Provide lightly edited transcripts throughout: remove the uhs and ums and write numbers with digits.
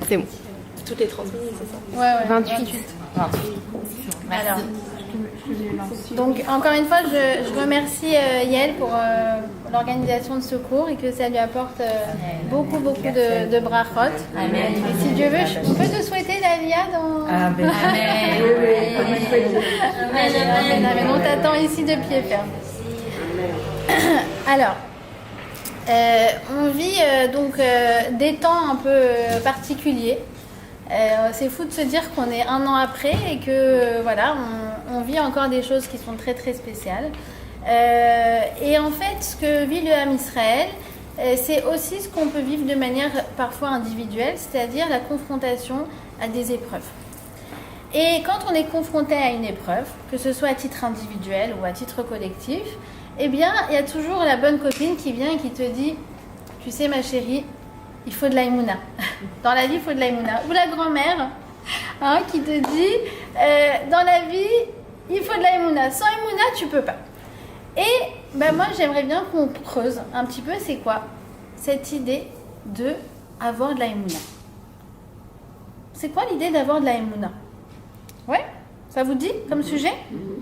C'est bon. Toutes les 30 minutes, c'est ça? Ouais, 28. Alors, donc encore une fois, je remercie Yael pour l'organisation de ce cours et que ça lui apporte beaucoup de brachot. Amen. Et si Dieu veut, on peut te souhaiter l'Aliyah dans... Amen. Amen. On t'attend ici de pied ferme. Alors, on vit donc des temps un peu particuliers. C'est fou de se dire qu'on est 1 an après et que voilà, on vit encore des choses qui sont très très spéciales. Et en fait, ce que vit le Ham Israël, c'est aussi ce qu'on peut vivre de manière parfois individuelle, c'est-à-dire la confrontation à des épreuves. Et quand on est confronté à une épreuve, que ce soit à titre individuel ou à titre collectif, eh bien, il y a toujours la bonne copine qui vient et qui te dit « Tu sais ma chérie, il faut de l'aïmouna. Dans la vie, il faut de l'aïmouna. » Ou la grand-mère qui te dit dans la vie, il faut de l'aïmouna. Sans aïmouna, tu peux pas. Et moi, j'aimerais bien qu'on creuse un petit peu, c'est quoi cette idée de avoir de l'aïmouna. C'est quoi l'idée d'avoir de l'aïmouna? Ouais, ça vous dit comme sujet?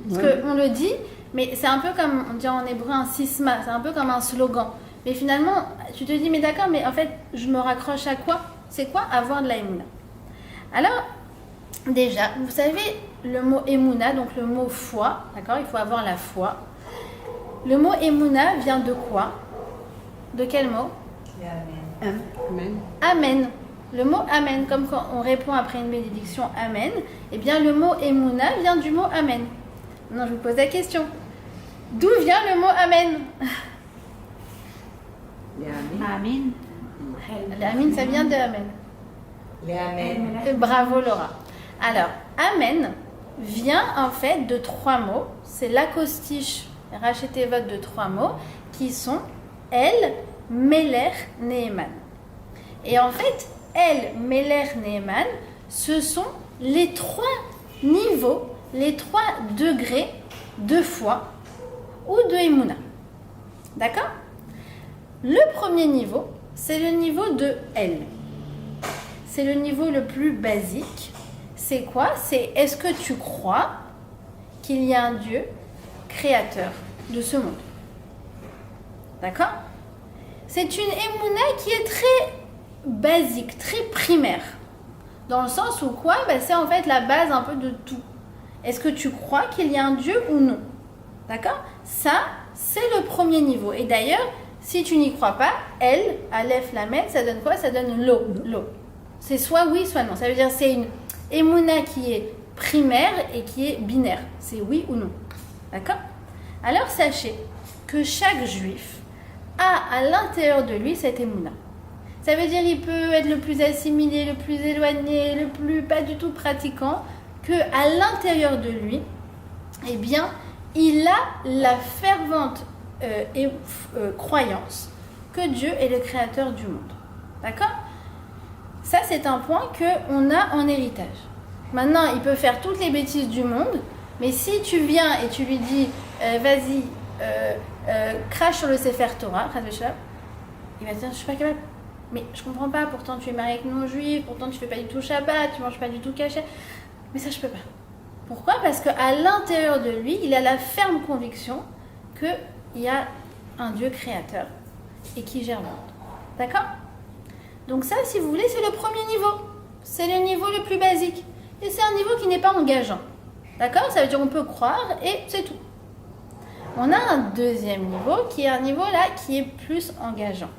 Parce qu'on le dit, mais c'est un peu comme, on dit en hébreu un sisma, c'est un peu comme un slogan. Mais finalement, tu te dis, mais d'accord, mais en fait, je me raccroche à quoi? C'est quoi avoir de la émouna? Alors, déjà, vous savez, le mot émouna, donc le mot foi, d'accord? Il faut avoir la foi. Le mot émouna vient de quoi? De quel mot? Amen. Amen. Le mot amen, comme quand on répond après une bénédiction amen, eh bien le mot émouna vient du mot amen. Maintenant, je vous pose la question. D'où vient le mot amen? Amen. Amen, ça vient de amen. Bravo Laura. Alors, amen vient en fait de 3 mots. C'est l'acoustiche rachetevot de 3 mots qui sont El, Meler, Neeman. Et en fait, El, Meler, Neeman, ce sont les 3 niveaux, les 3 degrés de foi ou de Emouna. D'accord? Le premier niveau, c'est le niveau de El. C'est le niveau le plus basique. C'est quoi? C'est est-ce que tu crois qu'il y a un Dieu créateur de ce monde? D'accord? C'est une émouna qui est très basique, très primaire. Dans le sens où quoi? C'est en fait la base un peu de tout. Est-ce que tu crois qu'il y a un Dieu ou non? D'accord? Ça, c'est le premier niveau. Et d'ailleurs, si tu n'y crois pas, El, Aleph, Lamed, ça donne quoi? Ça donne l'eau. C'est soit oui, soit non. Ça veut dire que c'est une émouna qui est primaire et qui est binaire. C'est oui ou non. D'accord? Alors sachez que chaque juif a à l'intérieur de lui cette émouna. Ça veut dire qu'il peut être le plus assimilé, le plus éloigné, le plus pas du tout pratiquant, que à l'intérieur de lui, eh bien, il a la fervente croyance que Dieu est le créateur du monde. D'accord? Ça, c'est un point qu'on a en héritage. Maintenant, il peut faire toutes les bêtises du monde, mais si tu viens et tu lui dis vas-y, crache sur le Sefer Torah, il va te dire je suis pas capable. Mais je comprends pas, pourtant tu es marié avec non juif, pourtant tu fais pas du tout Shabbat, tu manges pas du tout cachet. Mais ça, je peux pas. Pourquoi? Parce qu'à l'intérieur de lui, il a la ferme conviction qu'il y a un Dieu créateur et qui gère le monde. D'accord? Donc ça, si vous voulez, c'est le premier niveau. C'est le niveau le plus basique. Et c'est un niveau qui n'est pas engageant. D'accord? Ça veut dire qu'on peut croire et c'est tout. On a un deuxième niveau qui est un niveau là qui est plus engageant.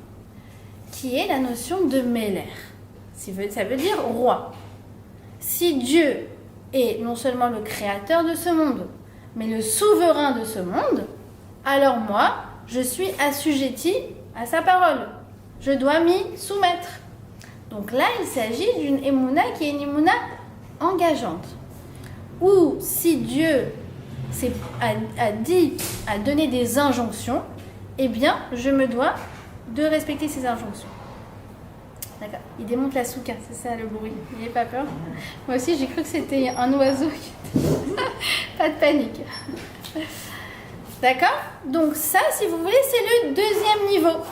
Qui est la notion de Meler. Ça veut dire roi. Si Dieu est non seulement le créateur de ce monde, mais le souverain de ce monde, alors moi, je suis assujetti à sa parole. Je dois m'y soumettre. Donc là, il s'agit d'une émouna qui est une émouna engageante. Ou si Dieu a donné des injonctions, eh bien, je me dois de respecter ces injonctions. D'accord. Il démonte la souka, c'est ça le bruit. N'ayez pas peur. Moi aussi, j'ai cru que c'était un oiseau. Pas de panique. D'accord? Donc ça, si vous voulez, c'est le deuxième niveau.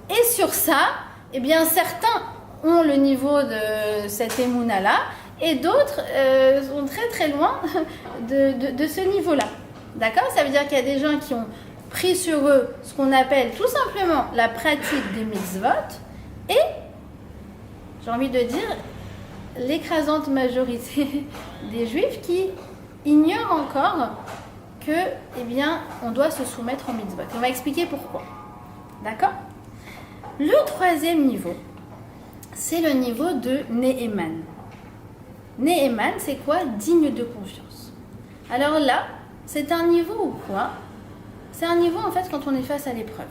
Et sur ça, eh bien, certains ont le niveau de cette émouna-là, et d'autres sont très très loin de ce niveau-là. D'accord? Ça veut dire qu'il y a des gens qui ont pris sur eux ce qu'on appelle tout simplement la pratique des mitzvot, et, j'ai envie de dire, l'écrasante majorité des juifs qui ignorent encore que, eh bien, on doit se soumettre aux mitzvot. On va expliquer pourquoi. D'accord? Le troisième niveau, c'est le niveau de Ne'eman. Ne'eman, c'est quoi? Digne de confiance. Alors là, c'est un niveau ou quoi? C'est un niveau, en fait, quand on est face à l'épreuve.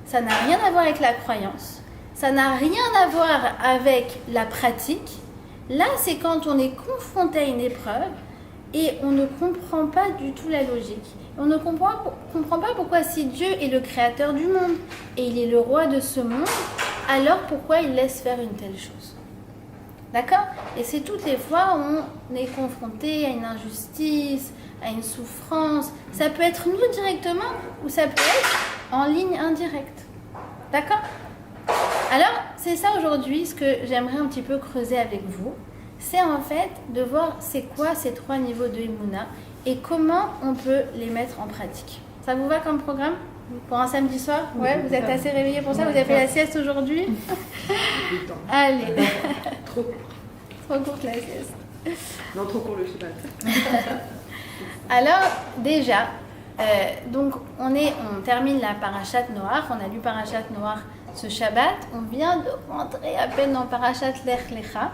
Ça n'a rien à voir avec la croyance. Ça n'a rien à voir avec la pratique. Là, c'est quand on est confronté à une épreuve et on ne comprend pas du tout la logique. On ne comprend pas pourquoi, si Dieu est le créateur du monde et il est le roi de ce monde, alors pourquoi il laisse faire une telle chose? D'accord? Et c'est toutes les fois où on est confronté à une injustice, à une souffrance. Ça peut être nous directement ou ça peut être en ligne indirecte. D'accord? Alors, c'est ça aujourd'hui ce que j'aimerais un petit peu creuser avec vous. C'est en fait de voir c'est quoi ces trois niveaux de Emouna et comment on peut les mettre en pratique. Ça vous va comme programme? Pour un samedi soir? Ouais, vous êtes assez réveillés pour ça? Vous avez fait la sieste aujourd'hui? Allez. Trop court. Trop courte la sieste. Non, trop court le Shabbat. Alors, déjà, donc on termine la Parashat Noach. On a lu Parashat Noach ce Shabbat. On vient de rentrer à peine dans Parashat Lech Lecha.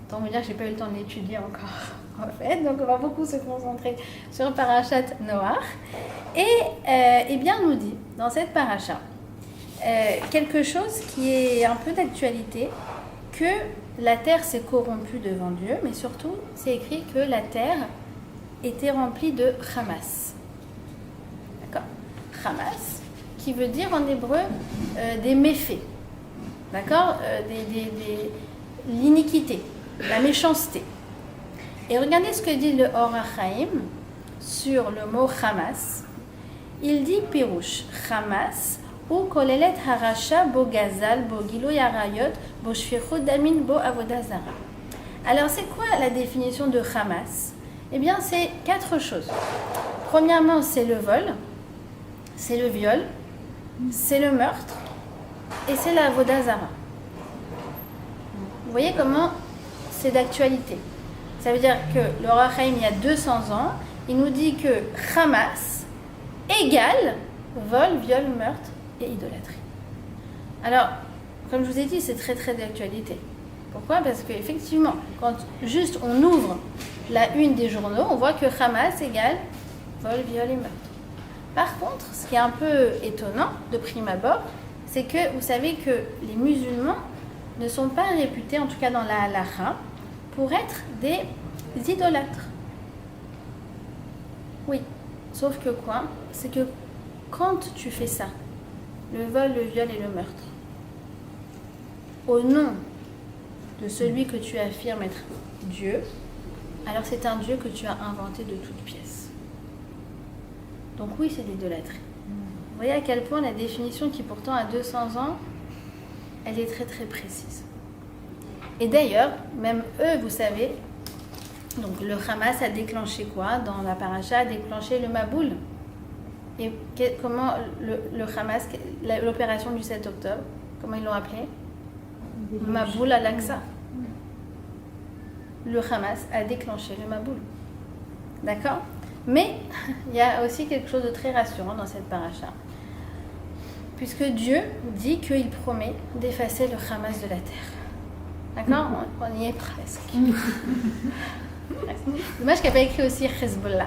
Autant vous dire que je n'ai pas eu le temps de l'étudier encore, en fait. Donc, on va beaucoup se concentrer sur Parashat Noach. Et, eh bien, on nous dit, dans cette Parasha, quelque chose qui est un peu d'actualité, que la terre s'est corrompue devant Dieu, mais surtout, c'est écrit que la terre était remplie de Hamas. D'accord? Hamas, qui veut dire en hébreu des méfaits. D'accord? L'iniquité, la méchanceté. Et regardez ce que dit le Or HaChaim sur le mot Hamas. Il dit Pirouche, Hamas, ou kolelet harasha bo gazal, bo giloy arayot, bo shfichut damin, bo avodah zara. Alors, c'est quoi la définition de Hamas? Eh bien, c'est 4 choses. Premièrement, c'est le vol, c'est le viol, c'est le meurtre et c'est la avodah zara. Vous voyez comment c'est d'actualité. Ça veut dire que le Or HaChaim, il y a 200 ans, il nous dit que Hamas égale vol, viol, meurtre et idolâtrie. Alors, comme je vous ai dit, c'est très très d'actualité. Pourquoi? Parce qu'effectivement, quand juste on ouvre la une des journaux, on voit que Hamas égale vol, viol et meurtre. Par contre, ce qui est un peu étonnant de prime abord, c'est que vous savez que les musulmans ne sont pas réputés, en tout cas dans la halakha, pour être des idolâtres. Oui, sauf que quoi? C'est que quand tu fais ça, le vol, le viol et le meurtre, au nom de celui que tu affirmes être Dieu, alors c'est un Dieu que tu as inventé de toutes pièces. Donc oui, c'est l'idolâtrie. Vous voyez à quel point la définition qui pourtant a 200 ans, elle est très très précise. Et d'ailleurs, même eux, vous savez, donc le Hamas a déclenché quoi? Dans la paracha, a déclenché le Maboul. Et comment le Hamas, l'opération du 7 octobre, comment ils l'ont appelé? Maboul al-Aqsa. Le Hamas a déclenché le Maboul. D'accord? Mais il y a aussi quelque chose de très rassurant dans cette paracha. Puisque Dieu dit qu'il promet d'effacer le Hamas de la terre. D'accord? On y est presque. Dommage qu'il n'y a pas écrit aussi Hezbollah.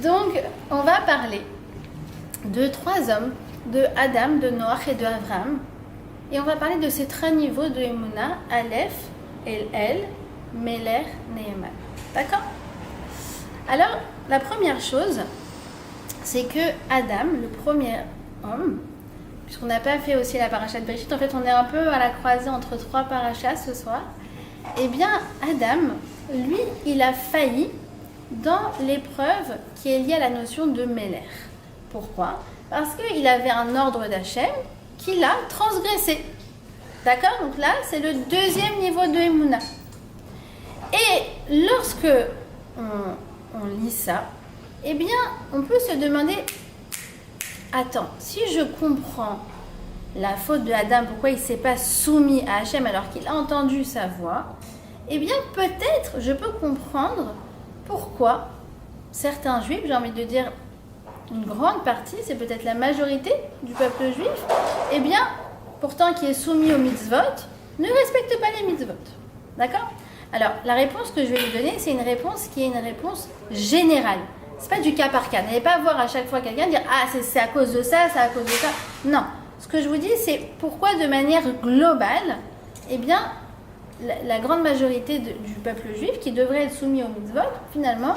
Donc, on va parler de 3 hommes, de Adam, de Noach et de Abraham. Et on va parler de ces 3 niveaux de Emouna, Aleph, El, Meler, Ne'eman. D'accord? Alors, la première chose, c'est que Adam, le premier homme, puisqu'on n'a pas fait aussi la paracha de Bereshit, en fait on est un peu à la croisée entre 3 parachas ce soir, eh bien Adam, lui, il a failli dans l'épreuve qui est liée à la notion de Meler. Pourquoi? Parce qu'il avait un ordre d'Hachem qu'il a transgressé. D'accord? Donc là, c'est le deuxième niveau de Emouna. Et lorsque on lit ça, eh bien, on peut se demander, attends, si je comprends la faute de Adam, pourquoi il ne s'est pas soumis à Hachem alors qu'il a entendu sa voix, eh bien, peut-être je peux comprendre pourquoi certains juifs, j'ai envie de dire une grande partie, c'est peut-être la majorité du peuple juif, eh bien, pourtant qui est soumis aux mitzvot, ne respecte pas les mitzvot. D'accord? Alors, la réponse que je vais lui donner, c'est une réponse qui est une réponse générale. C'est pas du cas par cas. N'allez pas voir à chaque fois quelqu'un dire « Ah, c'est à cause de ça, c'est à cause de ça. » Non. Ce que je vous dis, c'est pourquoi de manière globale, eh bien, la grande majorité du peuple juif qui devrait être soumis aux mitzvot, finalement,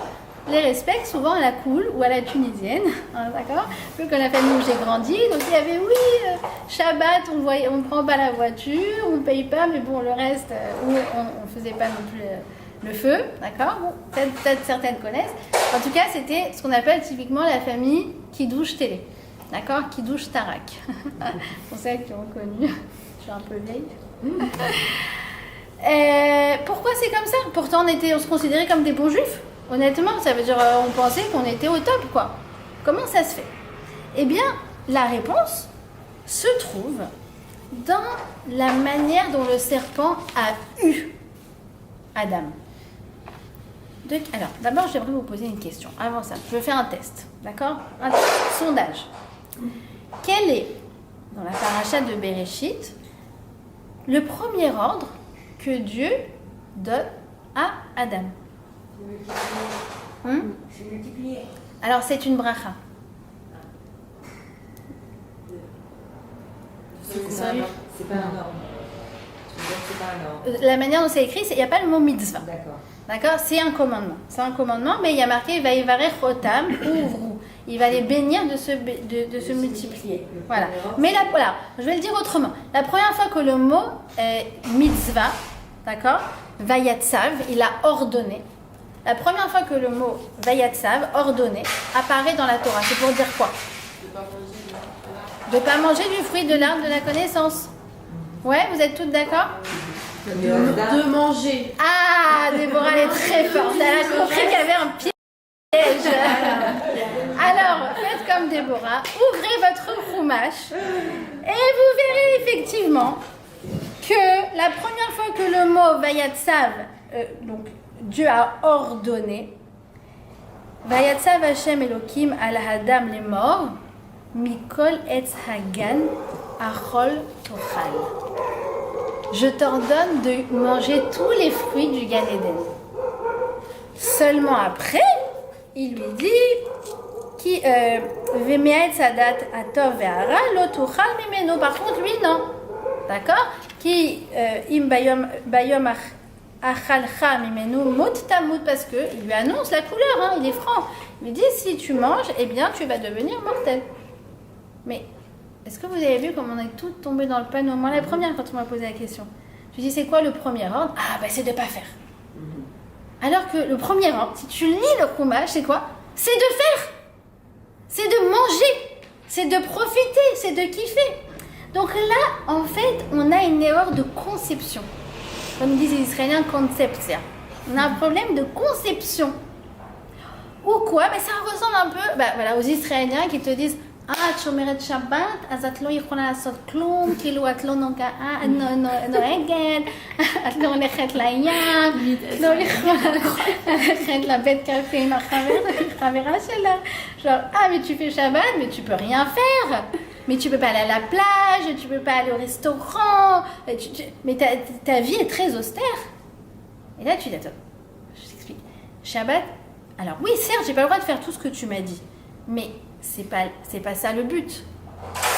les respecte souvent à la cool ou à la tunisienne, hein, d'accord? Un peu comme la famille où j'ai grandi, donc il y avait Shabbat, on ne prend pas la voiture, on ne paye pas, mais bon, le reste, on ne faisait pas non plus le feu, d'accord? Bon, peut-être certaines connaissent. En tout cas, c'était ce qu'on appelle typiquement la famille qui douche télé, d'accord? Qui douche Tarak. Pour celles qui ont connu, je suis un peu vieille. Pourquoi c'est comme ça? Pourtant, on se considérait comme des bons juifs. Honnêtement, ça veut dire on pensait qu'on était au top, quoi. Comment ça se fait? Eh bien, la réponse se trouve dans la manière dont le serpent a eu Adam. Alors, d'abord, j'aimerais vous poser une question. Avant ça, je vais faire un test, d'accord? Un sondage. Quel est, dans la paracha de Bereshit, le premier ordre que Dieu donne à Adam? C'est multiplié. Alors, c'est une bracha. C'est pas un ordre. Tu veux dire que c'est pas un ordre. La manière dont c'est écrit, il n'y a pas le mot mitzvah. D'accord. D'accord? C'est un commandement. C'est un commandement, mais il y a marqué Vaïvarech Otam, ouvrou. Il va les bénir de se multiplier. Voilà. Mais là, voilà, je vais le dire autrement. La première fois que le mot mitzvah, d'accord, Vayatsav, il a ordonné. La première fois que le mot Vayatsav, ordonné, apparaît dans la Torah, c'est pour dire quoi? De ne pas manger du fruit de l'arbre de la connaissance. Ouais, vous êtes toutes d'accord? De manger. Ah, Déborah, elle est très forte. Elle a compris qu'il y avait un piège. Alors, faites comme Déborah, ouvrez votre chumash et vous verrez effectivement que la première fois que le mot Vayatsav, donc Dieu a ordonné, Vayatsav Hashem Elohim al Adam les morts, Mikol Etz Hagan Achol Tochal. Je t'ordonne de manger tous les fruits du Gan Eden. Seulement après, il lui dit qui Vemeet Sadat Atov Ve'ara Lo Tuchal Mimeno. Par contre, lui, non. D'accord? Qui Im Bayom Achalcha Mimenu Mut Tamut, parce qu'il lui annonce la couleur, hein, il est franc. Il lui dit si tu manges, eh bien tu vas devenir mortel. Mais est-ce que vous avez vu comme on est toutes tombées dans le panneau? Moi, la première, quand on m'a posé la question, je lui dis c'est quoi le premier ordre? Ah, ben c'est de ne pas faire. Alors que le premier ordre, si tu lis le Chumash, c'est quoi? C'est de faire, c'est de manger, c'est de profiter, c'est de kiffer. Donc là, en fait, on a une erreur de conception. Comme disent les Israéliens, conception. On a un problème de conception. Ou quoi? Mais ça ressemble un peu voilà, aux Israéliens qui te disent את שומרת שבת, אז את לא יכולה לעשות כלום, כאילו את לא נוהגת, את לא הולכת לים, את לא יכולה ללכת לבית קפה עם החברה שלה. Genre, ah mais tu fais Shabbat, mais tu peux rien faire. Mais tu peux pas aller à la plage, tu peux pas aller au restaurant, mais ta vie est très austère. Et là tu dis, attends, je t'explique. Shabbat, alors oui certes, j'ai pas le droit de faire tout ce que tu m'as dit, mais c'est pas ça le but.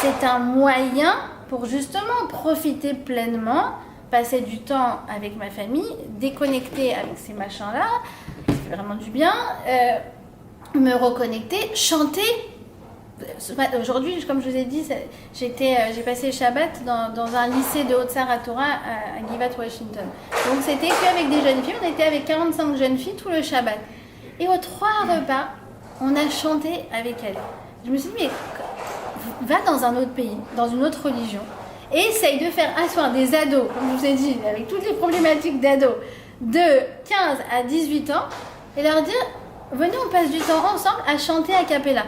C'est un moyen pour justement profiter pleinement, passer du temps avec ma famille, déconnecter avec ces machins-là, ça fait vraiment du bien, me reconnecter, chanter. Aujourd'hui, comme je vous ai dit, j'ai passé Shabbat dans un lycée de Haute-Sarah Torah à Givat Washington. Donc c'était qu'avec des jeunes filles, on était avec 45 jeunes filles tout le Shabbat. Et aux 3 repas, on a chanté avec elles. Je me suis dit, mais va dans un autre pays, dans une autre religion, et essaye de faire asseoir des ados, comme je vous ai dit, avec toutes les problématiques d'ados, de 15 à 18 ans, et leur dire, venez, on passe du temps ensemble à chanter a cappella.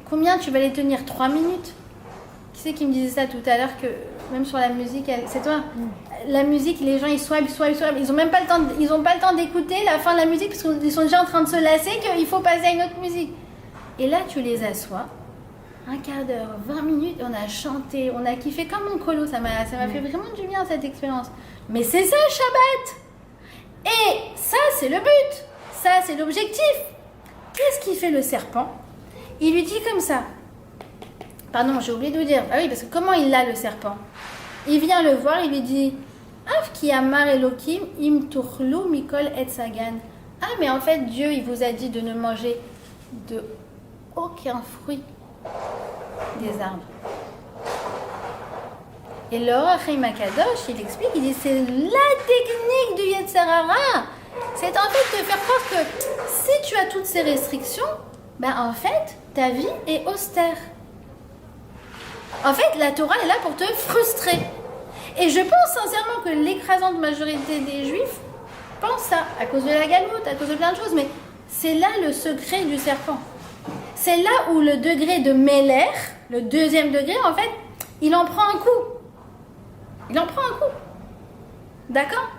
Combien tu vas les tenir? 3 minutes? Qui c'est qui me disait ça tout à l'heure, que même sur la musique, c'est toi? La musique, les gens ils swipe, ils ont même pas le temps, ils ont pas le temps d'écouter la fin de la musique parce qu'ils sont déjà en train de se lasser qu'il faut passer à une autre musique. Et là tu les assois, un quart d'heure, 20 minutes, on a chanté, on a kiffé comme mon colo, ça m'a fait vraiment du bien cette expérience. Mais c'est ça Shabbat. Et ça c'est le but, ça c'est l'objectif. Qu'est-ce qu'il fait le serpent? Il lui dit comme ça. Pardon, j'ai oublié de vous dire. Ah oui, parce que comment il l'a le serpent? Il vient le voir, il lui dit Af ki amar Elokim im tuchlu mikol et sagan. Ah, mais en fait, Dieu, il vous a dit de ne manger de aucun fruit des arbres. Et l'Or Hachaim Akadosh, il explique, il dit c'est la technique du Yetzer Hara. C'est en fait de faire croire que si tu as toutes ces restrictions, ben en fait, ta vie est austère. En fait, la Torah est là pour te frustrer. Et je pense sincèrement que l'écrasante majorité des Juifs pensent ça, à cause de la galoute, à cause de plein de choses. Mais c'est là le secret du serpent. C'est là où le degré de Meller, le deuxième degré, en fait, il en prend un coup. Il en prend un coup. D'accord?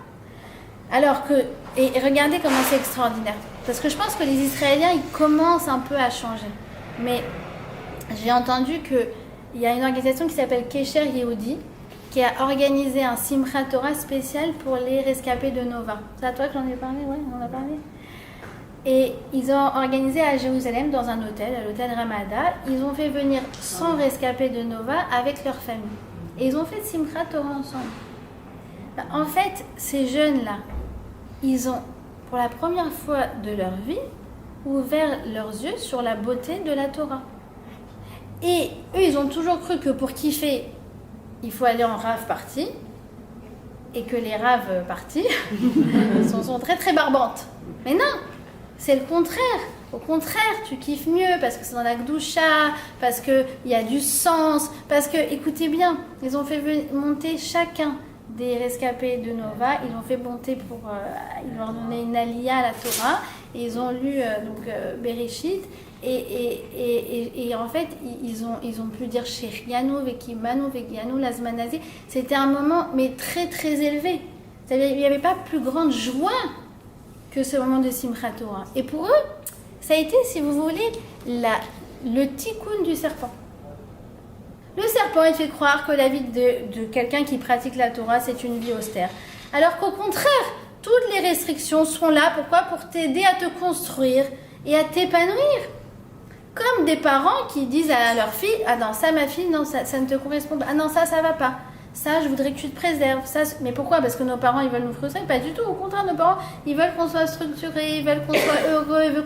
Alors que, et regardez comment c'est extraordinaire. Parce que je pense que les Israéliens, ils commencent un peu à changer. Mais j'ai entendu qu'il y a une organisation qui s'appelle Kesher Yehudi, qui a organisé un Simchat Torah spécial pour les rescapés de Nova. C'est à toi que j'en ai parlé? Ouais, on en a parlé. Et ils ont organisé à Jérusalem, dans un hôtel, à l'hôtel Ramada, ils ont fait venir 100 rescapés de Nova avec leur famille. Et ils ont fait Simchat Torah ensemble. En fait, ces jeunes-là, ils ont, pour la première fois de leur vie, ouvert leurs yeux sur la beauté de la Torah. Et eux, ils ont toujours cru que pour kiffer, il faut aller en rave party, et que les raves parties sont très très barbantes. Mais non, c'est le contraire. Au contraire, tu kiffes mieux parce que c'est dans la Gdoucha, parce qu'il y a du sens, parce que, écoutez bien, ils ont fait monter chacun des rescapés de Nova, ils ont fait monter ils leur ont donné une aliyah à la Torah, et ils ont lu Bereshit, et en fait, ils ont pu dire Shechianu, Vekimanu, Vekianu, Lazmanazi. C'était un moment, mais très très élevé. C'est-à-dire, il n'y avait pas plus grande joie que ce moment de Simchat Torah. Et pour eux, ça a été, si vous voulez, le tikkun du serpent. Le serpent, il fait croire que la vie de quelqu'un qui pratique la Torah, c'est une vie austère. Alors qu'au contraire, toutes les restrictions sont là. Pourquoi? Pour t'aider à te construire et à t'épanouir. Comme des parents qui disent à leur fille, ah non, ça ma fille, non, ça ne te correspond pas. Ah non, ça va pas. Ça, je voudrais que tu te préserves. Ça, mais pourquoi? Parce que nos parents, ils veulent nous frustrer? Pas du tout. Au contraire, nos parents, ils veulent qu'on soit structuré, ils veulent qu'on soit heureux, ils veulent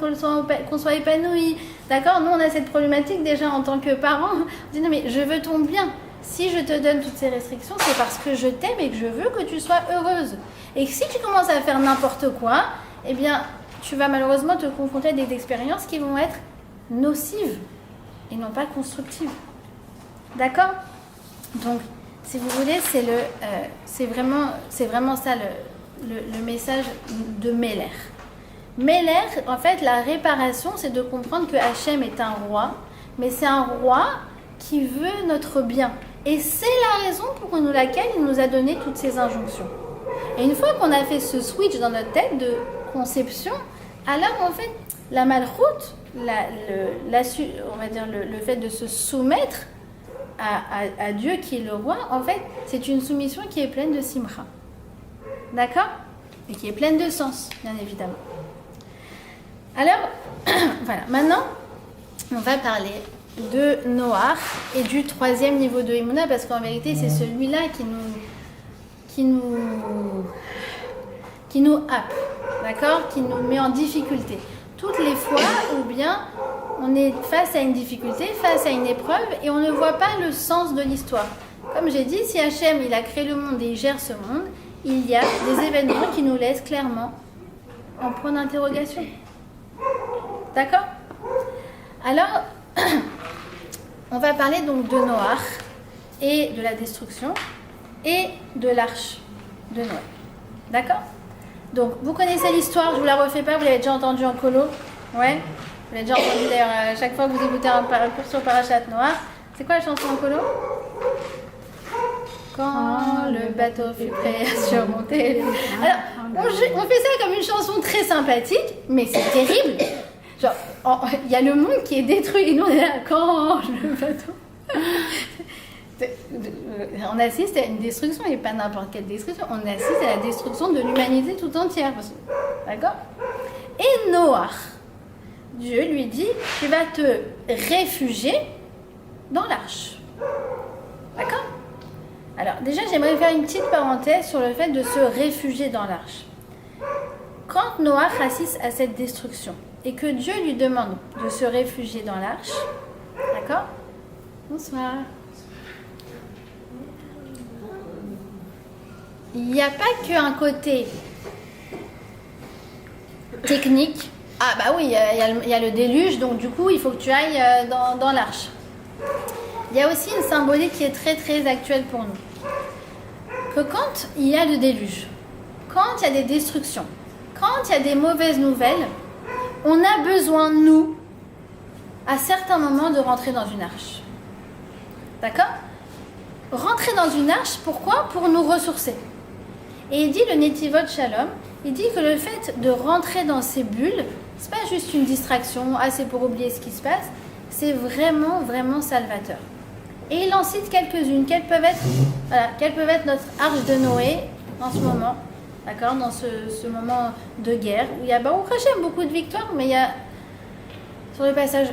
qu'on soit épanoui. D'accord? Nous, on a cette problématique déjà en tant que parents. On dit, non, mais je veux ton bien. Si je te donne toutes ces restrictions, c'est parce que je t'aime et que je veux que tu sois heureuse. Et que si tu commences à faire n'importe quoi, eh bien, tu vas malheureusement te confronter à des expériences qui vont être nocives et non pas constructives. D'accord? Donc, si vous voulez, c'est vraiment ça le message de Meller. Meller, en fait, la réparation, c'est de comprendre que Hachem est un roi, mais c'est un roi qui veut notre bien. Et c'est la raison pour laquelle il nous a donné toutes ces injonctions. Et une fois qu'on a fait ce switch dans notre tête de conception, alors en fait, la malchoute, on va dire le fait de se soumettre à Dieu qui est le roi, en fait, c'est une soumission qui est pleine de simcha. D'accord? Et qui est pleine de sens, bien évidemment. Alors, voilà, maintenant, on va parler de Noach et du troisième niveau de Emouna, parce qu'en vérité, c'est celui-là qui nous happe, d'accord? Qui nous met en difficulté. Toutes les fois où bien on est face à une difficulté, face à une épreuve, et on ne voit pas le sens de l'histoire. Comme j'ai dit, si Hachem il a créé le monde et il gère ce monde, il y a des événements qui nous laissent clairement en point d'interrogation. D'accord? Alors, on va parler donc de Noach et de la destruction et de l'arche de Noé. D'accord? Donc, vous connaissez l'histoire, je ne vous la refais pas, vous l'avez déjà entendu en colo. Ouais? Vous l'avez déjà entendu d'ailleurs à chaque fois que vous écoutez un cours sur Parashat Noach. C'est quoi la chanson en colo? Quand le bateau fut prêt à surmonter. Alors, on fait ça comme une chanson très sympathique, mais c'est terrible. Genre, il y a le monde qui est détruit et nous on est là, quand le bateau. On assiste à une destruction, et pas n'importe quelle destruction, on assiste à la destruction de l'humanité tout entière. D'accord? Et Noach, Dieu lui dit, tu vas te réfugier dans l'arche. D'accord? Alors déjà, j'aimerais faire une petite parenthèse sur le fait de se réfugier dans l'arche. Quand Noach assiste à cette destruction et que Dieu lui demande de se réfugier dans l'arche, d'accord? Bonsoir. Il n'y a pas qu'un côté technique. Ah bah oui, il y a le déluge, donc du coup, il faut que tu ailles dans l'arche. Il y a aussi une symbolique qui est très très actuelle pour nous. Que quand il y a le déluge, quand il y a des destructions, quand il y a des mauvaises nouvelles, on a besoin, nous, à certains moments, de rentrer dans une arche. D'accord? Rentrer dans une arche, pourquoi? Pour nous ressourcer. Et il dit, le Netivot Shalom, il dit que le fait de rentrer dans ces bulles, c'est pas juste une distraction, c'est pour oublier ce qui se passe, c'est vraiment, vraiment salvateur. Et il en cite quelques-unes. Quelles peuvent être notre arche de Noé en ce moment, d'accord, dans ce moment de guerre, où il y a Baruch Hashem, beaucoup de victoires, mais il y a sur le passage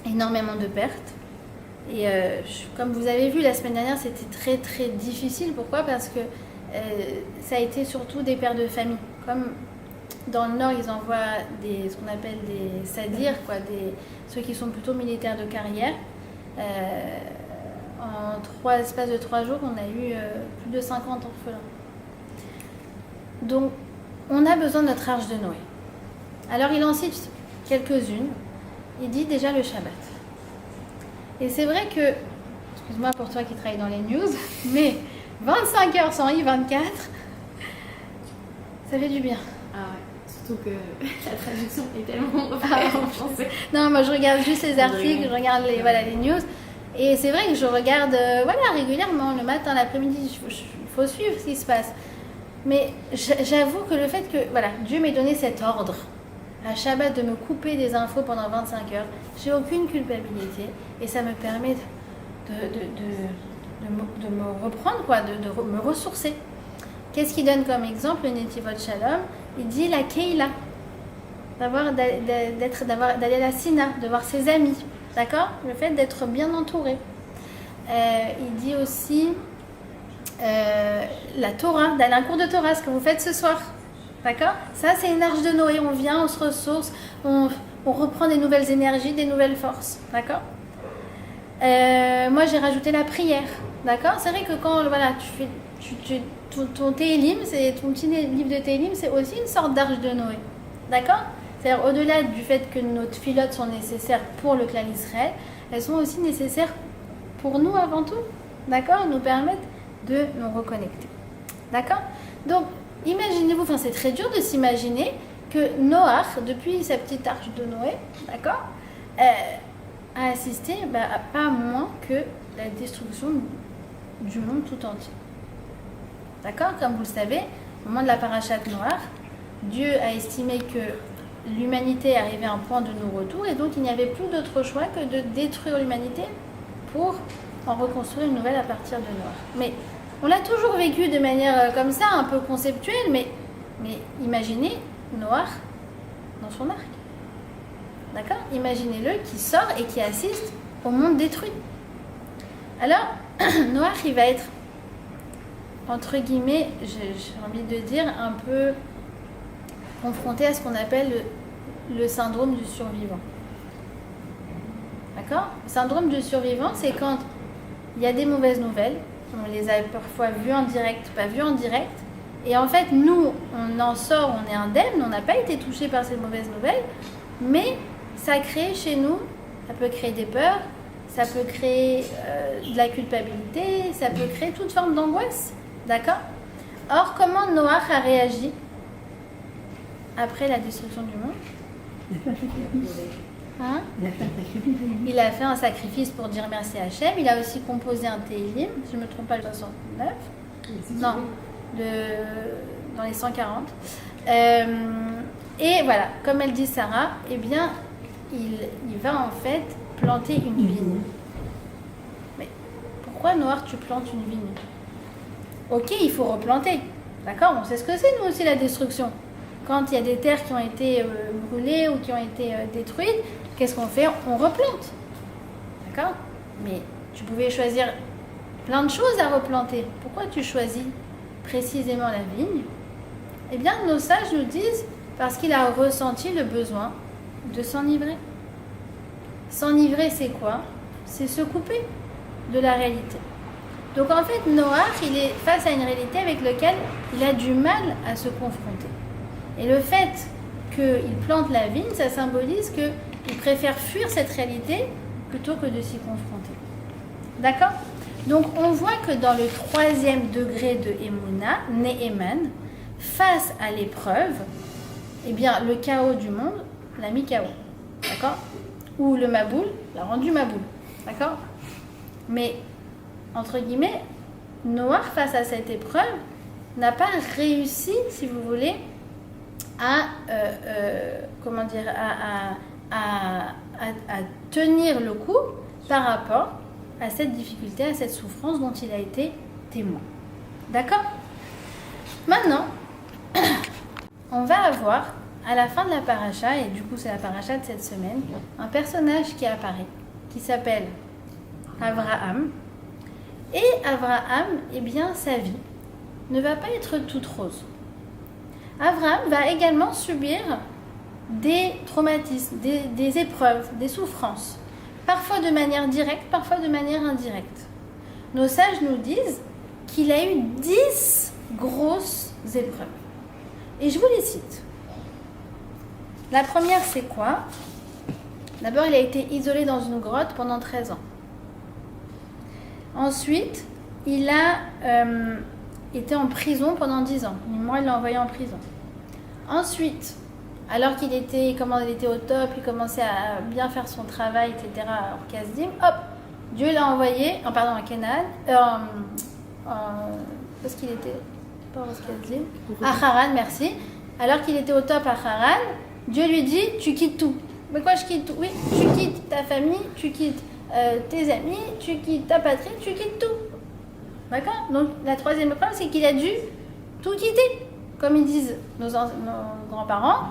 énormément de pertes. Et comme vous avez vu la semaine dernière, c'était très très difficile. Pourquoi? Parce que ça a été surtout des pères de famille. Comme dans le Nord, ils envoient ce qu'on appelle des sadirs, ceux qui sont plutôt militaires de carrière. En espace de 3 jours, on a eu plus de 50 orphelins. Donc, on a besoin de notre arche de Noé. Alors, il en cite quelques-unes. Il dit déjà le Shabbat. Et c'est vrai que, excuse-moi pour toi qui travaille dans les news, mais 25 heures sans I-24, ça fait du bien. Ah ouais, surtout que la traduction est tellement en français. Non, moi je regarde juste les articles, je regarde les news. Et c'est vrai que je regarde régulièrement, le matin, l'après-midi, il faut suivre ce qui se passe. Mais j'avoue que le fait que Dieu m'ait donné cet ordre à Shabbat de me couper des infos pendant 25 heures, j'ai aucune culpabilité et ça me permet de me reprendre, de me ressourcer. Qu'est-ce qu'il donne comme exemple, le Netivot Shalom? Il dit la Keila, d'aller à la Sina, de voir ses amis, d'accord? Le fait d'être bien entouré. Il dit aussi la Torah, d'aller à un cours de Torah, ce que vous faites ce soir. D'accord? Ça, c'est une arche de Noé. On vient, on se ressource, on reprend des nouvelles énergies, des nouvelles forces. D'accord? Moi, j'ai rajouté la prière. D'accord? C'est vrai que quand tu fais ton Télim, c'est ton petit livre de Télim, c'est aussi une sorte d'arche de Noé. D'accord? C'est-à-dire, au-delà du fait que nos filotes sont nécessaires pour le clan Israël, elles sont aussi nécessaires pour nous avant tout. D'accord? Elles nous permettent de nous reconnecter. D'accord? Donc, imaginez-vous, c'est très dur de s'imaginer que Noach, depuis sa petite arche de Noé, d'accord, a assisté à pas moins que la destruction du monde tout entier. D'accord? Comme vous le savez, au moment de la parashat Noach, Dieu a estimé que l'humanité arrivait à un point de non-retour et donc il n'y avait plus d'autre choix que de détruire l'humanité pour en reconstruire une nouvelle à partir de Noach. Mais on l'a toujours vécu de manière comme ça, un peu conceptuelle, mais imaginez Noach dans son arc. D'accord? Imaginez-le qui sort et qui assiste au monde détruit. Alors, Noach, il va être, entre guillemets, j'ai envie de dire, un peu confronté à ce qu'on appelle le syndrome du survivant. D'accord? Le syndrome du survivant, c'est quand il y a des mauvaises nouvelles, on les a parfois vues en direct, pas vues en direct, et en fait, nous, on en sort, on est indemne, on n'a pas été touché par ces mauvaises nouvelles, mais ça crée chez nous, ça peut créer des peurs, ça peut créer de la culpabilité, ça peut créer toute forme d'angoisse. D'accord? Or, comment Noach a réagi après la destruction du monde? Hein? Il a fait un sacrifice pour dire merci à Hachem. Il a aussi composé un Télim, si je ne me trompe pas, le 69. Non, dans les 140. Et voilà, comme elle dit Sarah, eh bien, il va en fait planter une vigne. Mais pourquoi Noach tu plantes une vigne? Ok, il faut replanter. D'accord? On sait ce que c'est, nous aussi, la destruction. Quand il y a des terres qui ont été brûlées ou qui ont été détruites, qu'est-ce qu'on fait? On replante. D'accord? Mais tu pouvais choisir plein de choses à replanter. Pourquoi tu choisis précisément la vigne? Eh bien, nos sages nous disent parce qu'il a ressenti le besoin de s'enivrer. S'enivrer, c'est quoi? C'est se couper de la réalité. Donc en fait, Noach, il est face à une réalité avec laquelle il a du mal à se confronter. Et le fait qu'il plante la vigne, ça symbolise qu'il préfère fuir cette réalité plutôt que de s'y confronter. D'accord? Donc on voit que dans le 3e degré de Emouna, Neheman, face à l'épreuve, eh bien le chaos du monde l'a mis chaos. D'accord? Ou le Maboul l'a rendu Maboul. D'accord? Mais, entre guillemets, Noach, face à cette épreuve, n'a pas réussi, si vous voulez, à tenir le coup par rapport à cette difficulté, à cette souffrance dont il a été témoin. D'accord? Maintenant, on va avoir, à la fin de la paracha, et du coup c'est la paracha de cette semaine, un personnage qui apparaît, qui s'appelle Abraham. Et Abraham, eh bien, sa vie ne va pas être toute rose. Abraham va également subir des traumatismes, des épreuves, des souffrances, parfois de manière directe, parfois de manière indirecte. Nos sages nous disent qu'il a eu 10 grosses épreuves. Et je vous les cite. La première, c'est quoi? D'abord, il a été isolé dans une grotte pendant 13 ans. Ensuite, il a été en prison pendant 10 ans. Moi, il l'a envoyé en prison. Ensuite, alors qu'il était au top, il commençait à bien faire son travail, etc., en Kasdim, hop, Dieu l'a envoyé, à Canaan, parce qu'il était, pas en Kasdim, à Haran, merci. Alors qu'il était au top à Haran, Dieu lui dit, tu quittes tout. Mais quoi, je quitte tout? Oui, tu quittes ta famille, tu quittes tes amis, tu quittes ta patrie, tu quittes tout. D'accord? Donc la troisième épreuve, c'est qu'il a dû tout quitter. Comme ils disent nos grands-parents,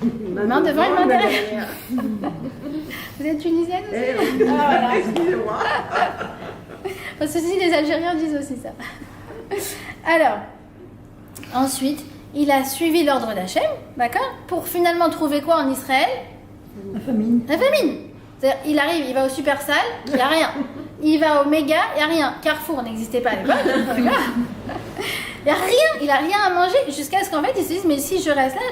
une main devant, une main derrière. Vous êtes tunisienne aussi? Voilà. Excusez-moi. Parce que si les Algériens disent aussi ça. Alors, ensuite, il a suivi l'ordre d'Hachem, d'accord? Pour finalement trouver quoi en Israël? La famine. La famine. C'est-à-dire, il arrive, il va au Super Sale, il n'y a rien. Il va au Méga, il n'y a rien. Carrefour n'existait pas à l'époque. Il n'y a rien, il n'a rien à manger. Jusqu'à ce qu'en fait, ils se disent, mais si je reste là,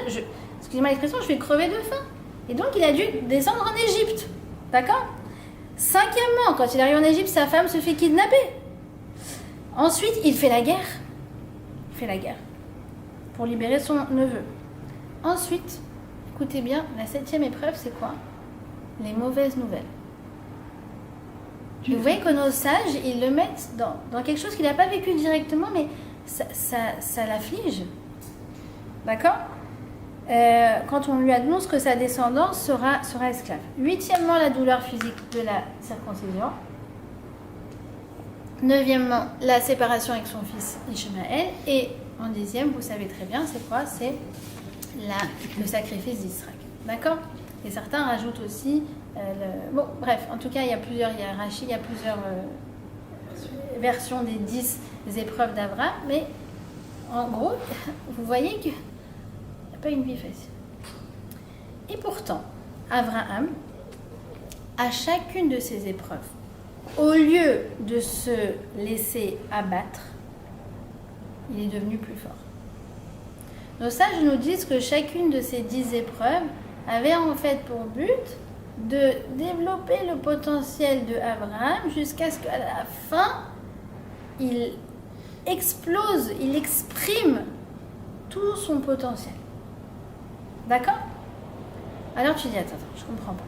excusez-moi l'expression, je vais crever de faim. Et donc, il a dû descendre en Égypte. D'accord? Cinquièmement, quand il arrive en Égypte, sa femme se fait kidnapper. Ensuite, il fait la guerre. Il fait la guerre pour libérer son neveu. Ensuite, écoutez bien, la 7e épreuve, c'est quoi? Les mauvaises nouvelles. Vous voyez que nos sages, ils le mettent dans quelque chose qu'il n'a pas vécu directement, mais ça l'afflige. D'accord? Quand on lui annonce que sa descendance sera esclave. 8e, la douleur physique de la circoncision. 9e, la séparation avec son fils Ishmaël. Et en 10e, vous savez très bien, c'est quoi? C'est le sacrifice d'Israël. D'accord? Et certains rajoutent aussi bon, bref, en tout cas, il y a plusieurs hiérarchies, il y a plusieurs versions des 10 épreuves d'Abraham, mais en gros, vous voyez qu'il n'y a pas une vie facile. Et pourtant, Abraham, à chacune de ces épreuves, au lieu de se laisser abattre, il est devenu plus fort. Nos sages nous disent que chacune de ces 10 épreuves avait en fait pour but de développer le potentiel de Abraham jusqu'à ce qu'à la fin, il explose, il exprime tout son potentiel. D'accord? Alors tu dis, attends, je comprends pas.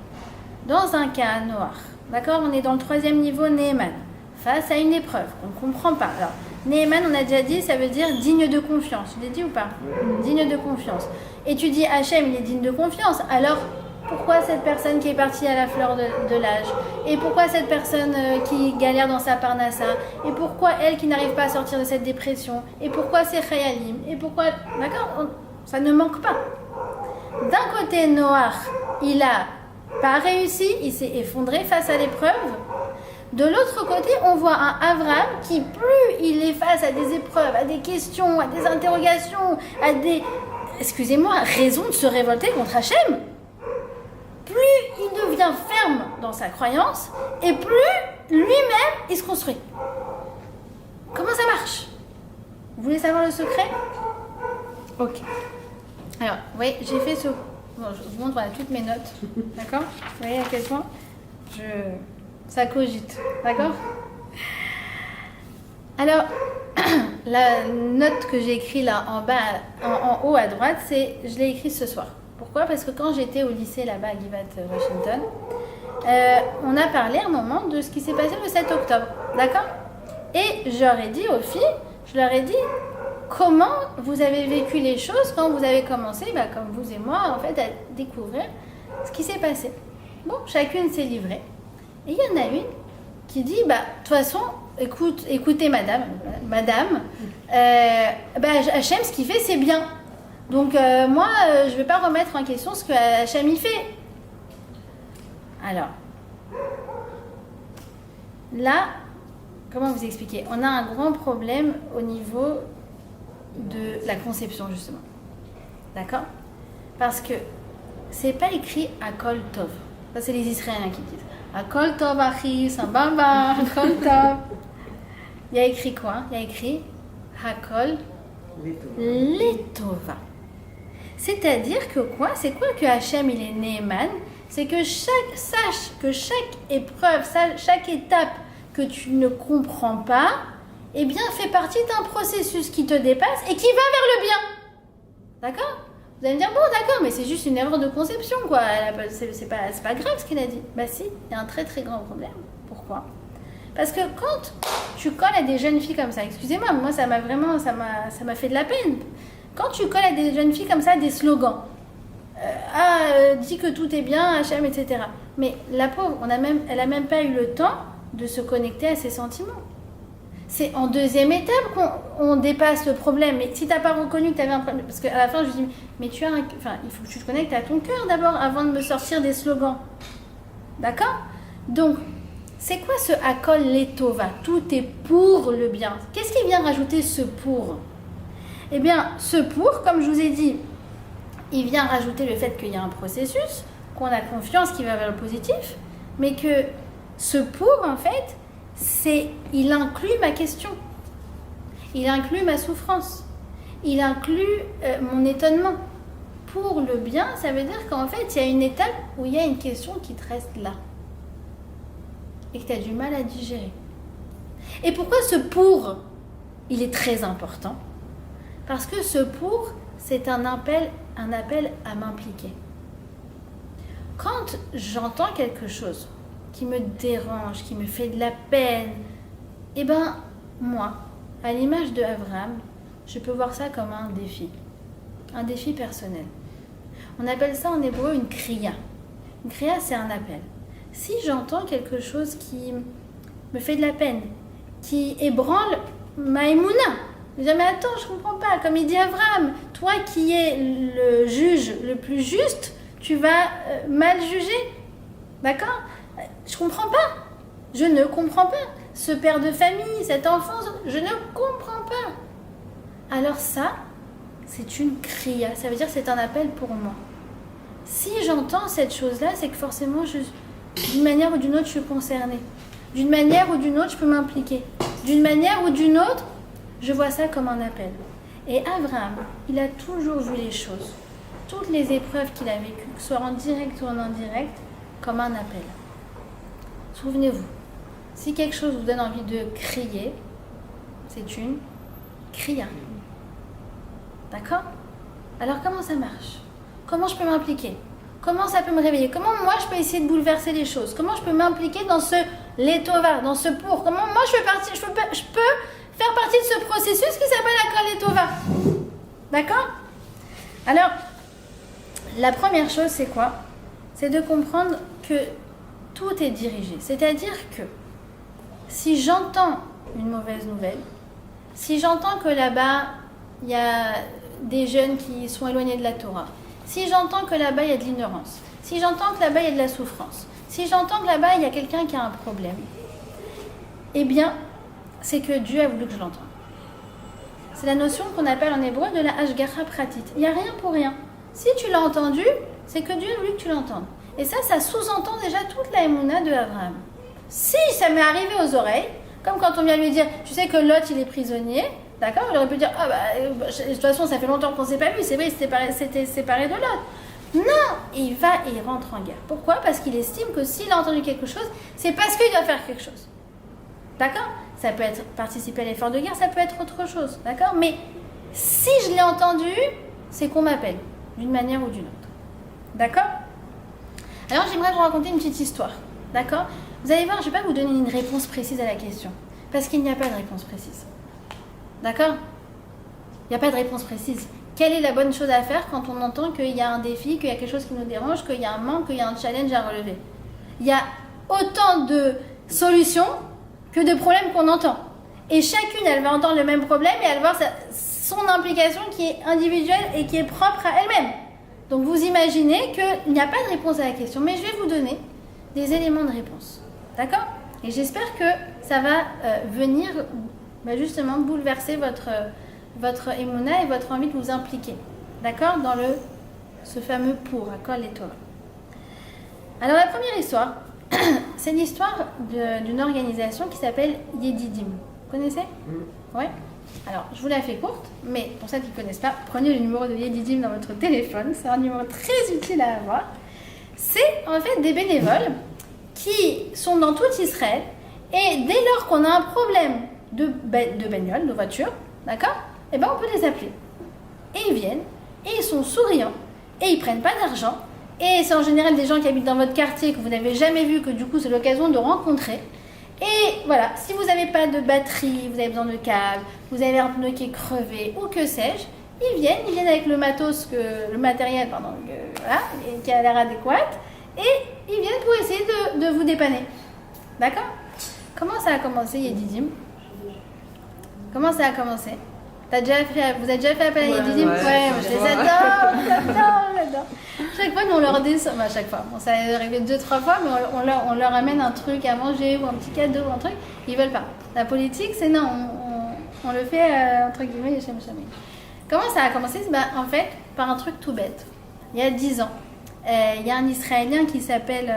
Dans un cas noir, d'accord, on est dans le 3e niveau Néhéman, face à une épreuve qu'on ne comprend pas. Alors, Néhéman, on a déjà dit, ça veut dire digne de confiance. Je l'ai dit ou pas? Digne de confiance. Et tu dis, Hachem, il est digne de confiance. Alors, pourquoi cette personne qui est partie à la fleur de l'âge? Et pourquoi cette personne qui galère dans sa parnassa? Et pourquoi elle qui n'arrive pas à sortir de cette dépression? Et pourquoi c'est Chayalim? Et pourquoi... D'accord? Ça ne manque pas. D'un côté, Noach, il a pas réussi, il s'est effondré face à l'épreuve. De l'autre côté, on voit un Abraham qui, plus il est face à des épreuves, à des questions, à des interrogations, à des, excusez-moi, raisons de se révolter contre Hachem, plus il devient ferme dans sa croyance et plus lui-même il se construit. Comment ça marche? Vous voulez savoir le secret? Ok. Alors, oui, j'ai fait ce... Bon, je vous montre voilà, toutes mes notes. D'accord? Vous voyez à quel point ça cogite. D'accord? Alors, la note que j'ai écrite là en bas, en haut à droite, je l'ai écrite ce soir. Pourquoi? Parce que quand j'étais au lycée là-bas à Givat Washington, on a parlé un moment de ce qui s'est passé le 7 octobre. D'accord? Et je leur ai dit aux filles, comment vous avez vécu les choses quand vous avez commencé, comme vous et moi, en fait, à découvrir ce qui s'est passé. Bon, chacune s'est livrée. Et il y en a une qui dit, de toute façon, écoutez madame, Hachem, ce qu'il fait, c'est bien. Donc, moi, je ne vais pas remettre en question ce que Hachem il fait. Alors, là, comment vous expliquer? On a un grand problème au niveau de la conception, justement. D'accord? Parce que c'est pas écrit Akol Tov. Ça, c'est les Israéliens qui disent Akol Tov Achi, Sambamba, Akol Tov. Il y a écrit quoi? Il y a écrit Hakol Letova. C'est-à-dire que quoi? C'est quoi que Hachem il est Néhéman? C'est que sache que chaque épreuve, chaque étape que tu ne comprends pas, eh bien, fait partie d'un processus qui te dépasse et qui va vers le bien. D'accord? Vous allez me dire, bon, d'accord, mais c'est juste une erreur de conception, quoi. C'est pas grave ce qu'elle a dit. Bah si, il y a un très très grand problème. Pourquoi? Parce que quand tu colles à des jeunes filles comme ça, excusez-moi, moi ça m'a fait de la peine. Quand tu colles à des jeunes filles comme ça des slogans, dis que tout est bien, Hachem, etc. Mais la pauvre, elle a même pas eu le temps de se connecter à ses sentiments. C'est en deuxième étape qu'on dépasse le problème. Mais si tu n'as pas reconnu que tu avais un problème, parce qu'à la fin je lui dis, mais il faut que tu te connectes à ton cœur d'abord avant de me sortir des slogans. D'accord? Donc, c'est quoi ce Akol Letova? Tout est pour le bien. Qu'est-ce qui vient rajouter ce pour? Eh bien, ce pour, comme je vous ai dit, il vient rajouter le fait qu'il y a un processus, qu'on a confiance qui va vers le positif, mais que ce pour, en fait, il inclut ma question, il inclut ma souffrance, il inclut mon étonnement. Pour le bien, ça veut dire qu'en fait, il y a une étape où il y a une question qui te reste là et que tu as du mal à digérer. Et pourquoi ce pour, il est très important? Parce que ce pour, c'est un appel à m'impliquer. Quand j'entends quelque chose qui me dérange, qui me fait de la peine, eh ben, moi, à l'image de Abraham, je peux voir ça comme un défi personnel. On appelle ça en hébreu une kriya. Une kriya, c'est un appel. Si j'entends quelque chose qui me fait de la peine, qui ébranle ma émouna, je dis, mais attends, je comprends pas, comme il dit Abraham, toi qui es le juge le plus juste, tu vas mal juger, d'accord? Je comprends pas. Je ne comprends pas. Ce père de famille, cet enfant, je ne comprends pas. Alors ça, c'est une kriya. Ça veut dire que c'est un appel pour moi. Si j'entends cette chose-là, c'est que forcément, d'une manière ou d'une autre, je suis concernée. D'une manière ou d'une autre, je peux m'impliquer. D'une manière ou d'une autre, je vois ça comme un appel. Et Abraham, il a toujours vu les choses. Toutes les épreuves qu'il a vécues, que ce soit en direct ou en indirect, comme un appel. Souvenez-vous, si quelque chose vous donne envie de crier, c'est une cria. D'accord? Alors comment ça marche? Comment je peux m'impliquer? Comment ça peut me réveiller? Comment moi je peux essayer de bouleverser les choses? Comment je peux m'impliquer dans ce Letova, dans ce pour? Comment moi je peux faire partie de ce processus qui s'appelle la Letova? D'accord? Alors, la première chose c'est quoi? C'est de comprendre que tout est dirigé. C'est-à-dire que si j'entends une mauvaise nouvelle, si j'entends que là-bas il y a des jeunes qui sont éloignés de la Torah, si j'entends que là-bas il y a de l'ignorance, si j'entends que là-bas il y a de la souffrance, si j'entends que là-bas il y a quelqu'un qui a un problème, eh bien, c'est que Dieu a voulu que je l'entende. C'est la notion qu'on appelle en hébreu de la Hashgacha Pratit. Il n'y a rien pour rien. Si tu l'as entendu, c'est que Dieu a voulu que tu l'entendes. Et ça sous-entend déjà toute la émouna de Abraham. Si ça m'est arrivé aux oreilles, comme quand on vient lui dire, tu sais que Lot il est prisonnier, d'accord, il aurait pu dire, de toute façon ça fait longtemps qu'on ne s'est pas vu, c'est vrai, il s'était séparé de Lot. Non, il va et il rentre en guerre. Pourquoi? Parce qu'il estime que s'il a entendu quelque chose, c'est parce qu'il doit faire quelque chose. D'accord? Ça peut être participer à l'effort de guerre, ça peut être autre chose, d'accord? Mais si je l'ai entendu, c'est qu'on m'appelle, d'une manière ou d'une autre. D'accord? Alors j'aimerais vous raconter une petite histoire, d'accord? Vous allez voir, je ne vais pas vous donner une réponse précise à la question, parce qu'il n'y a pas de réponse précise. D'accord? Il n'y a pas de réponse précise. Quelle est la bonne chose à faire quand on entend qu'il y a un défi, qu'il y a quelque chose qui nous dérange, qu'il y a un manque, qu'il y a un challenge à relever? Il y a autant de solutions que de problèmes qu'on entend. Et chacune, elle va entendre le même problème et elle va voir son implication qui est individuelle et qui est propre à elle-même. Donc vous imaginez qu'il n'y a pas de réponse à la question, mais je vais vous donner des éléments de réponse. D'accord? Et j'espère que ça va venir justement bouleverser votre émouna et votre envie de vous impliquer. D'accord? Dans ce fameux pour, à Kol et Torah. Alors la première histoire, c'est l'histoire d'une organisation qui s'appelle Yedidim. Vous connaissez? Ouais. Alors, je vous la fais courte, mais pour ceux qui ne connaissent pas, prenez le numéro de Yedidim dans votre téléphone. C'est un numéro très utile à avoir. C'est en fait des bénévoles qui sont dans tout Israël et dès lors qu'on a un problème de bagnole, de voiture, d'accord? Eh ben on peut les appeler. Et ils viennent, et ils sont souriants, et ils prennent pas d'argent. Et c'est en général des gens qui habitent dans votre quartier que vous n'avez jamais vu, que du coup c'est l'occasion de rencontrer. Et voilà, si vous n'avez pas de batterie, vous avez besoin de câbles, vous avez un pneu qui est crevé ou que sais-je, ils viennent avec le matériel voilà, qui a l'air adéquat, et ils viennent pour essayer de vous dépanner. D'accord? Comment ça a commencé, Yedidim? Comment ça a commencé? Vous avez déjà fait appel à Yedidim? Ouais, je les adore, j'adore. Chaque fois, nous, on leur descend, chaque fois, bon, ça est arrivé 2-3 fois, mais on leur amène un truc à manger ou un petit cadeau ou un truc, ils veulent pas. La politique, c'est non, on le fait entre guillemets, chez Mouchamé. Comment ça a commencé? En fait, par un truc tout bête. Il y a 10 ans, il y a un Israélien qui s'appelle,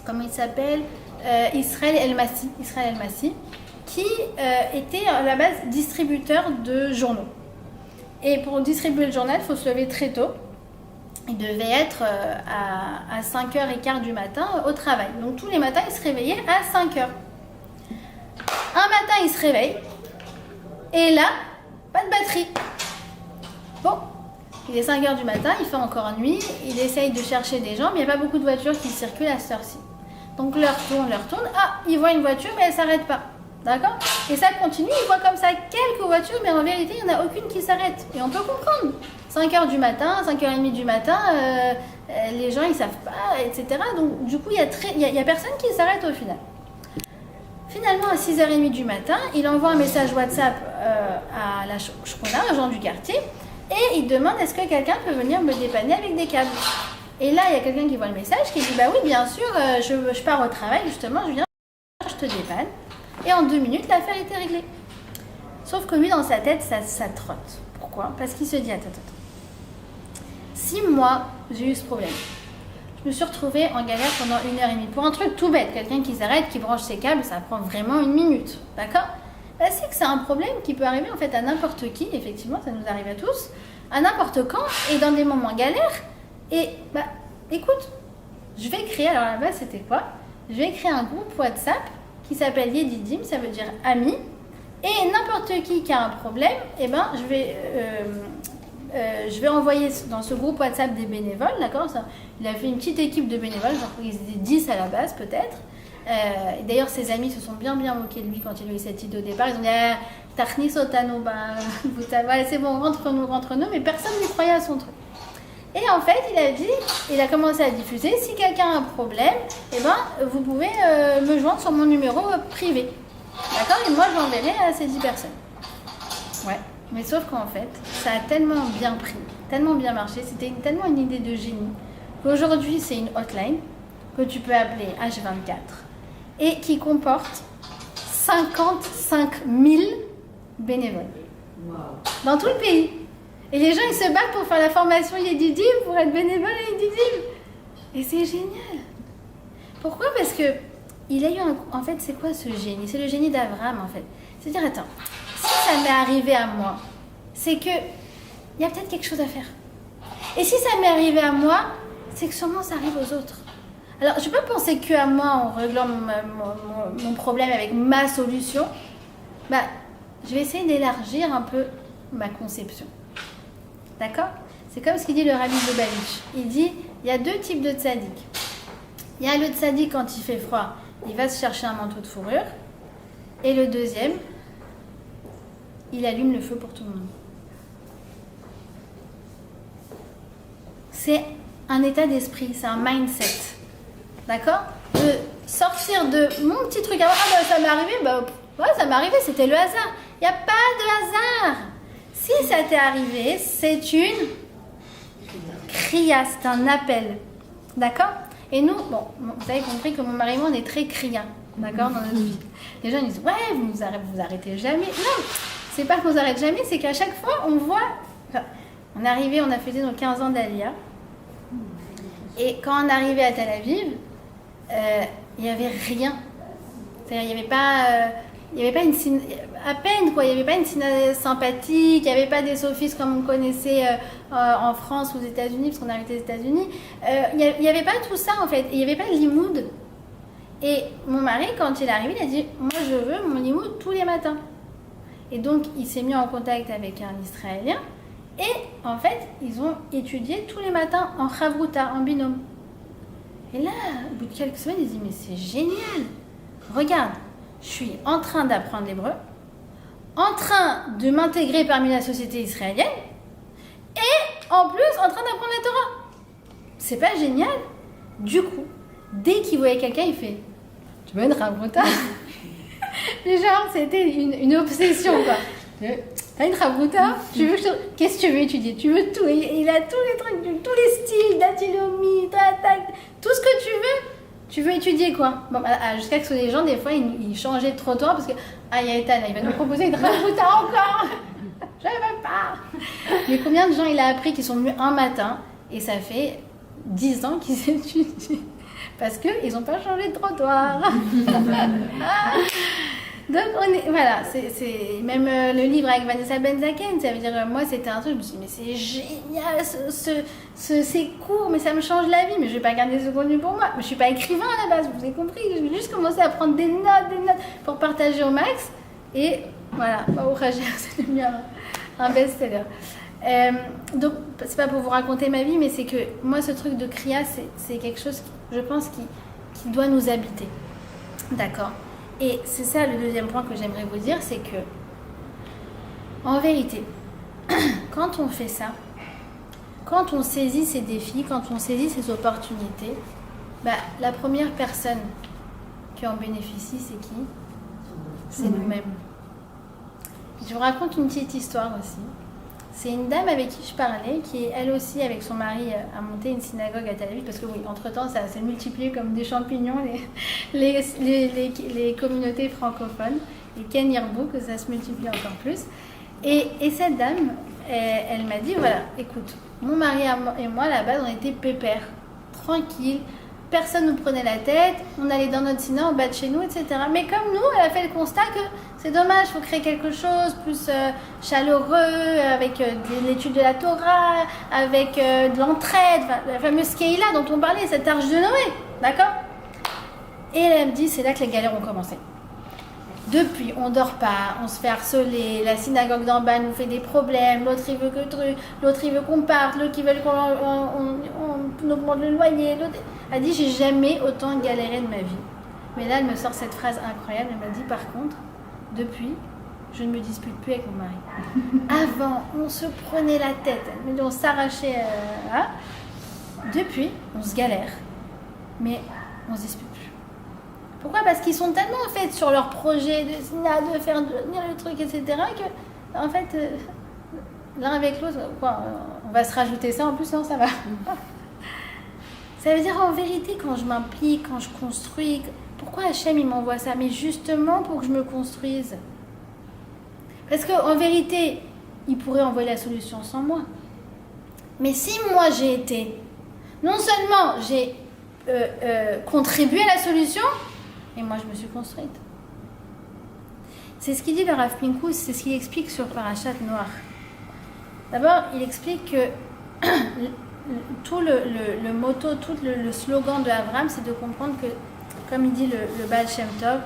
comment il s'appelle? Israël El-Massi, qui était à la base distributeur de journaux. Et pour distribuer le journal, il faut se lever très tôt. Il devait être à 5h15 du matin au travail. Donc tous les matins, il se réveillait à 5h. Un matin, il se réveille. Et là, pas de batterie. Bon, il est 5h du matin, il fait encore nuit. Il essaye de chercher des gens, mais il n'y a pas beaucoup de voitures qui circulent à cette heure-ci. Donc l'heure tourne. Ah, il voit une voiture, mais elle ne s'arrête pas. D'accord? Et ça continue, il voit comme ça quelques voitures, mais en vérité, il n'y en a aucune qui s'arrête. Et on peut comprendre. 5h du matin, 5h30 du matin, les gens, ils ne savent pas, etc. Donc, du coup, il y a personne qui s'arrête au final. Finalement, à 6h30 du matin, il envoie un message WhatsApp à la Shkona, aux gens du quartier, et il demande est-ce que quelqu'un peut venir me dépanner avec des câbles. Et là, il y a quelqu'un qui voit le message, qui dit bah oui, bien sûr, je pars au travail, justement, je te dépanne. Et en 2 minutes, l'affaire était réglée. Sauf que lui, dans sa tête, ça trotte. Pourquoi? Parce qu'il se dit, attends. Si moi, j'ai eu ce problème, je me suis retrouvée en galère pendant 1h30 pour un truc tout bête, quelqu'un qui s'arrête, qui branche ses câbles, ça prend vraiment 1 minute. D'accord? C'est que c'est un problème qui peut arriver en fait à n'importe qui, effectivement, ça nous arrive à tous, à n'importe quand et dans des moments galères. Et écoute, je vais créer, alors à la base c'était quoi? Je vais créer un groupe WhatsApp qui s'appelle Yedidim, ça veut dire ami, et n'importe qui a un problème, eh ben, je vais envoyer dans ce groupe WhatsApp des bénévoles, d'accord? Il a fait une petite équipe de bénévoles, genre ils étaient 10 à la base peut-être. D'ailleurs, ses amis se sont bien moqués de lui quand il a eu cette idée au départ. Ils ont dit Tarnis Otano, voilà, c'est bon, rentre nous, mais personne ne croyait à son truc. Et en fait, il a commencé à diffuser si quelqu'un a un problème, eh ben, vous pouvez me joindre sur mon numéro privé. D'accord? Et moi, j'enverrai à ces 10 personnes. Ouais. Mais sauf qu'en fait, ça a tellement bien pris, tellement bien marché, c'était tellement une idée de génie, qu'aujourd'hui, c'est une hotline que tu peux appeler H24 et qui comporte 55 000 bénévoles dans tout le pays. Et les gens, ils se battent pour faire la formation Yedidim, pour être bénévole à Yedidim. Et c'est génial. Pourquoi? Parce que il a eu en fait, c'est quoi ce génie? C'est le génie d'Abraham, en fait. C'est-à-dire, attends, si ça m'est arrivé à moi, c'est que il y a peut-être quelque chose à faire. Et si ça m'est arrivé à moi, c'est que sûrement ça arrive aux autres. Alors, je ne peux pas penser qu'à moi en réglant mon problème avec ma solution. Je vais essayer d'élargir un peu ma conception. D'accord? C'est comme ce qu'il dit le Rabbi Lubavitch. Il dit, il y a 2 types de tzaddik. Il y a le tzaddik quand il fait froid, il va se chercher un manteau de fourrure. Et le deuxième, il allume le feu pour tout le monde. C'est un état d'esprit, c'est un mindset. D'accord? De sortir de mon petit truc. Ça m'est arrivé, ouais, ça m'est arrivé, c'était le hasard. Il n'y a pas de hasard. Si ça t'est arrivé, c'est une kriya, c'est un appel. D'accord? Et nous, vous avez compris que mon mari et moi, on est très kriya. D'accord? Dans notre vie. Les gens ils disent, ouais, vous arrêtez jamais. Non, c'est pas qu'on s'arrête jamais, c'est qu'à chaque fois, on voit. On est arrivé, on a fêté nos 15 ans d'Aliyah. Et quand on est arrivé à Tel Aviv, il n'y avait rien. C'est-à-dire, il n'y avait pas une scène, à peine quoi, il n'y avait pas une scène sympathique, il n'y avait pas des sophistes comme on connaissait en France ou aux États-Unis, parce qu'on a été aux États-Unis. Il n'y avait pas tout ça en fait, il n'y avait pas de limoud. Et mon mari, quand il est arrivé, il a dit, moi je veux mon limoud tous les matins. Et donc, il s'est mis en contact avec un Israélien. Et en fait, ils ont étudié tous les matins en chavruta, en binôme. Et là, au bout de quelques semaines, ils disent, mais c'est génial. Regarde, je suis en train d'apprendre l'hébreu, en train de m'intégrer parmi la société israélienne, et en plus en train d'apprendre la Torah. C'est pas génial? Du coup, dès qu'il voyait quelqu'un, il fait, tu veux une chavruta? Mais genre, c'était une obsession, quoi. T'as une chavruta? Qu'est-ce que tu veux étudier? Tu veux tout. Il a tous les trucs, tous les styles, d'antinomie, tout ce que tu veux. Tu veux étudier quoi? Jusqu'à ce que les gens, des fois, ils changeaient de trottoir parce que Yaetan, il va nous proposer une chavruta encore. Je ne veux pas. Mais combien de gens il a appris qui sont venus un matin et ça fait 10 ans qu'ils étudient parce qu'ils n'ont pas changé de trottoir. Donc, voilà, c'est même le livre avec Vanessa Benzaken, ça veut dire, moi, c'était un truc, je me suis dit, mais c'est génial, c'est court, mais ça me change la vie, mais je ne vais pas garder ce contenu pour moi. Mais je ne suis pas écrivain à la base, vous avez compris, je vais juste commencer à prendre des notes pour partager au max. Et voilà, au Rajer, c'est devenu un best-seller. Donc, c'est pas pour vous raconter ma vie, mais c'est que moi, ce truc de Kriya, c'est quelque chose, je pense, qui doit nous habiter. D'accord? Et c'est ça le deuxième point que j'aimerais vous dire, c'est que, en vérité, quand on fait ça, quand on saisit ces défis, quand on saisit ces opportunités, la première personne qui en bénéficie, c'est qui? C'est nous-mêmes. Je vous raconte une petite histoire aussi. C'est une dame avec qui je parlais, qui elle aussi, avec son mari, a monté une synagogue à Tel Aviv, parce que oui, entre-temps, ça s'est multiplié comme des champignons, les communautés francophones, et Ken Yirbo, que ça se multiplie encore plus. Et cette dame, elle m'a dit, voilà, écoute, mon mari et moi, à la base, on était pépères, tranquilles, personne nous prenait la tête, on allait dans notre cinéma, au bas de chez nous, etc. Mais comme nous, elle a fait le constat que c'est dommage, il faut créer quelque chose plus chaleureux, avec de l'étude de la Torah, avec de l'entraide, la fameuse Keïla dont on parlait, cette arche de Noé, d'accord? Et elle me dit, c'est là que les galères ont commencé. Depuis, on dort pas, on se fait harceler, la synagogue d'en bas nous fait des problèmes, l'autre il veut que truc, l'autre il veut qu'on parte, l'autre il veut qu'on augmente le loyer. Elle dit, j'ai jamais autant galéré de ma vie. Mais là, elle me sort cette phrase incroyable, elle m'a dit, par contre, depuis, je ne me dispute plus avec mon mari. Avant, on se prenait la tête, on s'arrachait. Depuis, on se galère, mais on se dispute plus. Pourquoi? Parce qu'ils sont tellement en fait sur leur projet de faire devenir le truc, etc. que en fait, l'un avec l'autre, quoi, on va se rajouter ça en plus, non, ça va. Ça veut dire en vérité, quand je m'implique, quand je construis, pourquoi Hachem il m'envoie ça? Mais justement pour que je me construise. Parce qu'en vérité, il pourrait envoyer la solution sans moi. Mais si moi j'ai été, non seulement j'ai contribué à la solution, et moi, je me suis construite. C'est ce qu'il dit le Rav Pinkus, c'est ce qu'il explique sur Parashat Noach. D'abord, il explique que tout le motto, tout le slogan de Abraham, c'est de comprendre que, comme il dit le Baal Shem Tov,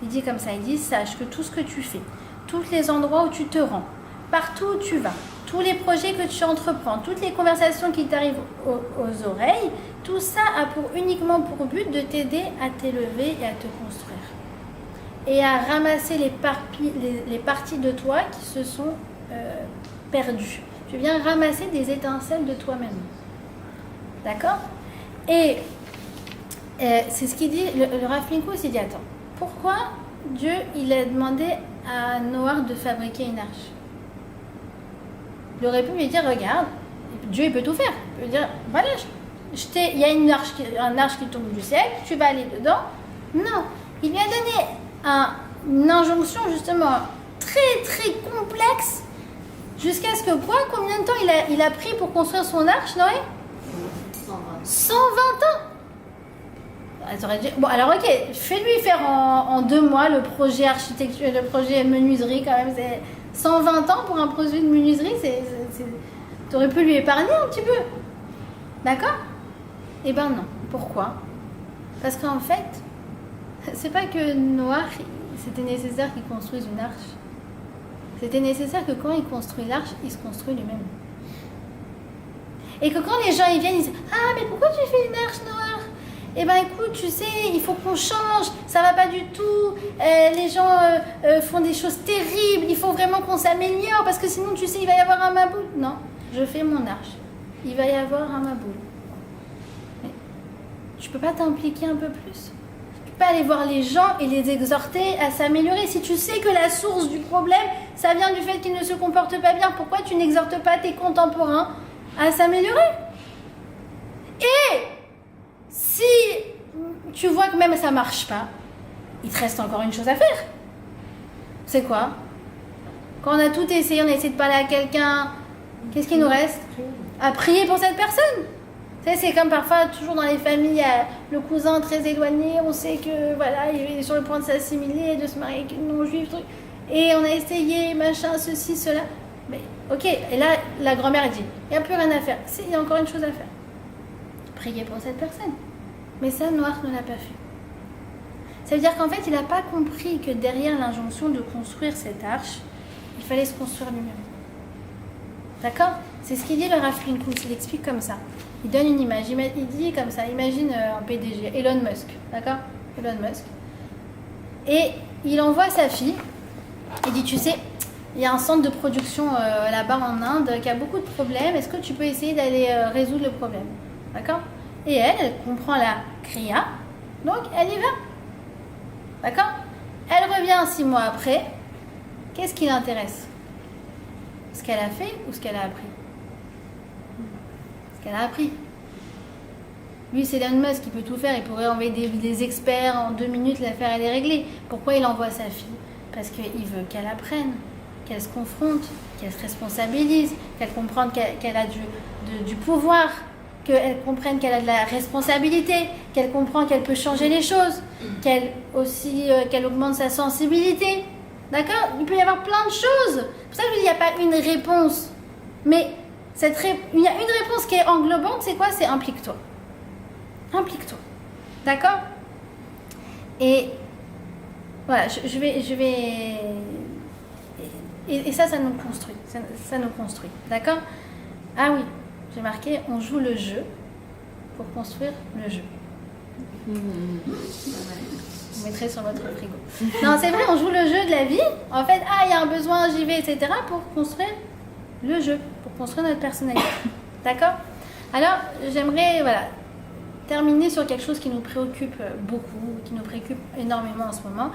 il dit comme ça, il dit, sache que tout ce que tu fais, tous les endroits où tu te rends, partout où tu vas, tous les projets que tu entreprends, toutes les conversations qui t'arrivent aux oreilles, tout ça a uniquement pour but de t'aider à t'élever et à te construire. Et à ramasser les parties de toi qui se sont perdues. Tu viens ramasser des étincelles de toi-même. D'accord? Et c'est ce qu'il dit, le Rav Pinkus, il dit, attends, pourquoi Dieu, il a demandé à Noach de fabriquer une arche? Il aurait pu lui dire, regarde, Dieu il peut tout faire. Il peut dire, voilà, il y a une arche qui tombe du ciel, tu vas aller dedans. Non, il lui a donné une injonction justement très très complexe, jusqu'à ce que quoi, combien de temps il a pris pour construire son arche, Noé? 120 ans. Bon, alors ok, fais-lui faire en 2 mois le projet architecture, le projet menuiserie quand même, c'est 120 ans pour un projet de menuiserie, tu aurais pu lui épargner un petit peu. D'accord? Eh ben non. Pourquoi? Parce qu'en fait, c'est pas que Noach, c'était nécessaire qu'il construise une arche. C'était nécessaire que quand il construit l'arche, il se construit lui-même. Et que quand les gens ils viennent, ils disent, ah mais pourquoi tu fais une arche, Noach? Eh ben écoute, tu sais, il faut qu'on change, ça va pas du tout, les gens font des choses terribles, il faut vraiment qu'on s'améliore, parce que sinon, tu sais, il va y avoir un maboule. Non, je fais mon arche, il va y avoir un maboule. Mais tu peux pas t'impliquer un peu plus? Tu peux pas aller voir les gens et les exhorter à s'améliorer? Si tu sais que la source du problème, ça vient du fait qu'ils ne se comportent pas bien, pourquoi tu n'exhortes pas tes contemporains à s'améliorer? Et si tu vois que même ça marche pas, il te reste encore une chose à faire. C'est quoi? Quand on a tout essayé, on a essayé de parler à quelqu'un, qu'est-ce qu'il nous reste? À prier pour cette personne. Tu sais, c'est comme parfois, toujours dans les familles, il y a le cousin très éloigné, on sait que voilà, il est sur le point de s'assimiler, de se marier avec une non-juive, truc. Et on a essayé, machin, ceci, cela. Mais ok, et là, la grand-mère dit, il n'y a plus rien à faire. Si, il y a encore une chose à faire. Prier pour cette personne. Mais ça, Noach ne l'a pas fait. Ça veut dire qu'en fait, il n'a pas compris que derrière l'injonction de construire cette arche, il fallait se construire lui-même. D'accord? C'est ce qu'il dit le Rav Pinkus, il explique comme ça. Il donne une image, il dit comme ça, imagine un PDG, Elon Musk, d'accord? Elon Musk. Et il envoie sa fille, il dit, tu sais, il y a un centre de production là-bas en Inde qui a beaucoup de problèmes, est-ce que tu peux essayer d'aller résoudre le problème? D'accord? Et elle comprend la kriya, donc elle y va. D'accord? Elle revient 6 mois après. Qu'est-ce qui l'intéresse? Ce qu'elle a fait ou ce qu'elle a appris? Ce qu'elle a appris. Lui, c'est Elon Musk qui peut tout faire. Il pourrait envoyer des experts en 2 minutes, l'affaire elle est réglée. Pourquoi il envoie sa fille? Parce qu'il veut qu'elle apprenne, qu'elle se confronte, qu'elle se responsabilise, qu'elle comprenne qu'elle a du pouvoir. qu'elle comprenne qu'elle a de la responsabilité, qu'elle comprend qu'elle peut changer les choses, qu'elle augmente sa sensibilité. D'accord? Il peut y avoir plein de choses. C'est pour ça que je dis, il n'y a pas une réponse. Mais il y a une réponse qui est englobante, c'est quoi? C'est implique-toi. Implique-toi. D'accord? Et voilà, je vais... Et ça nous construit. Ça nous construit. D'accord? Ah oui, j'ai marqué, on joue le jeu pour construire le jeu. Vous mettrez sur votre frigo. Non, c'est vrai, on joue le jeu de la vie. En fait, il y a un besoin, j'y vais, etc. pour construire le jeu, pour construire notre personnalité. D'accord? Alors, j'aimerais terminer sur quelque chose qui nous préoccupe beaucoup, qui nous préoccupe énormément en ce moment.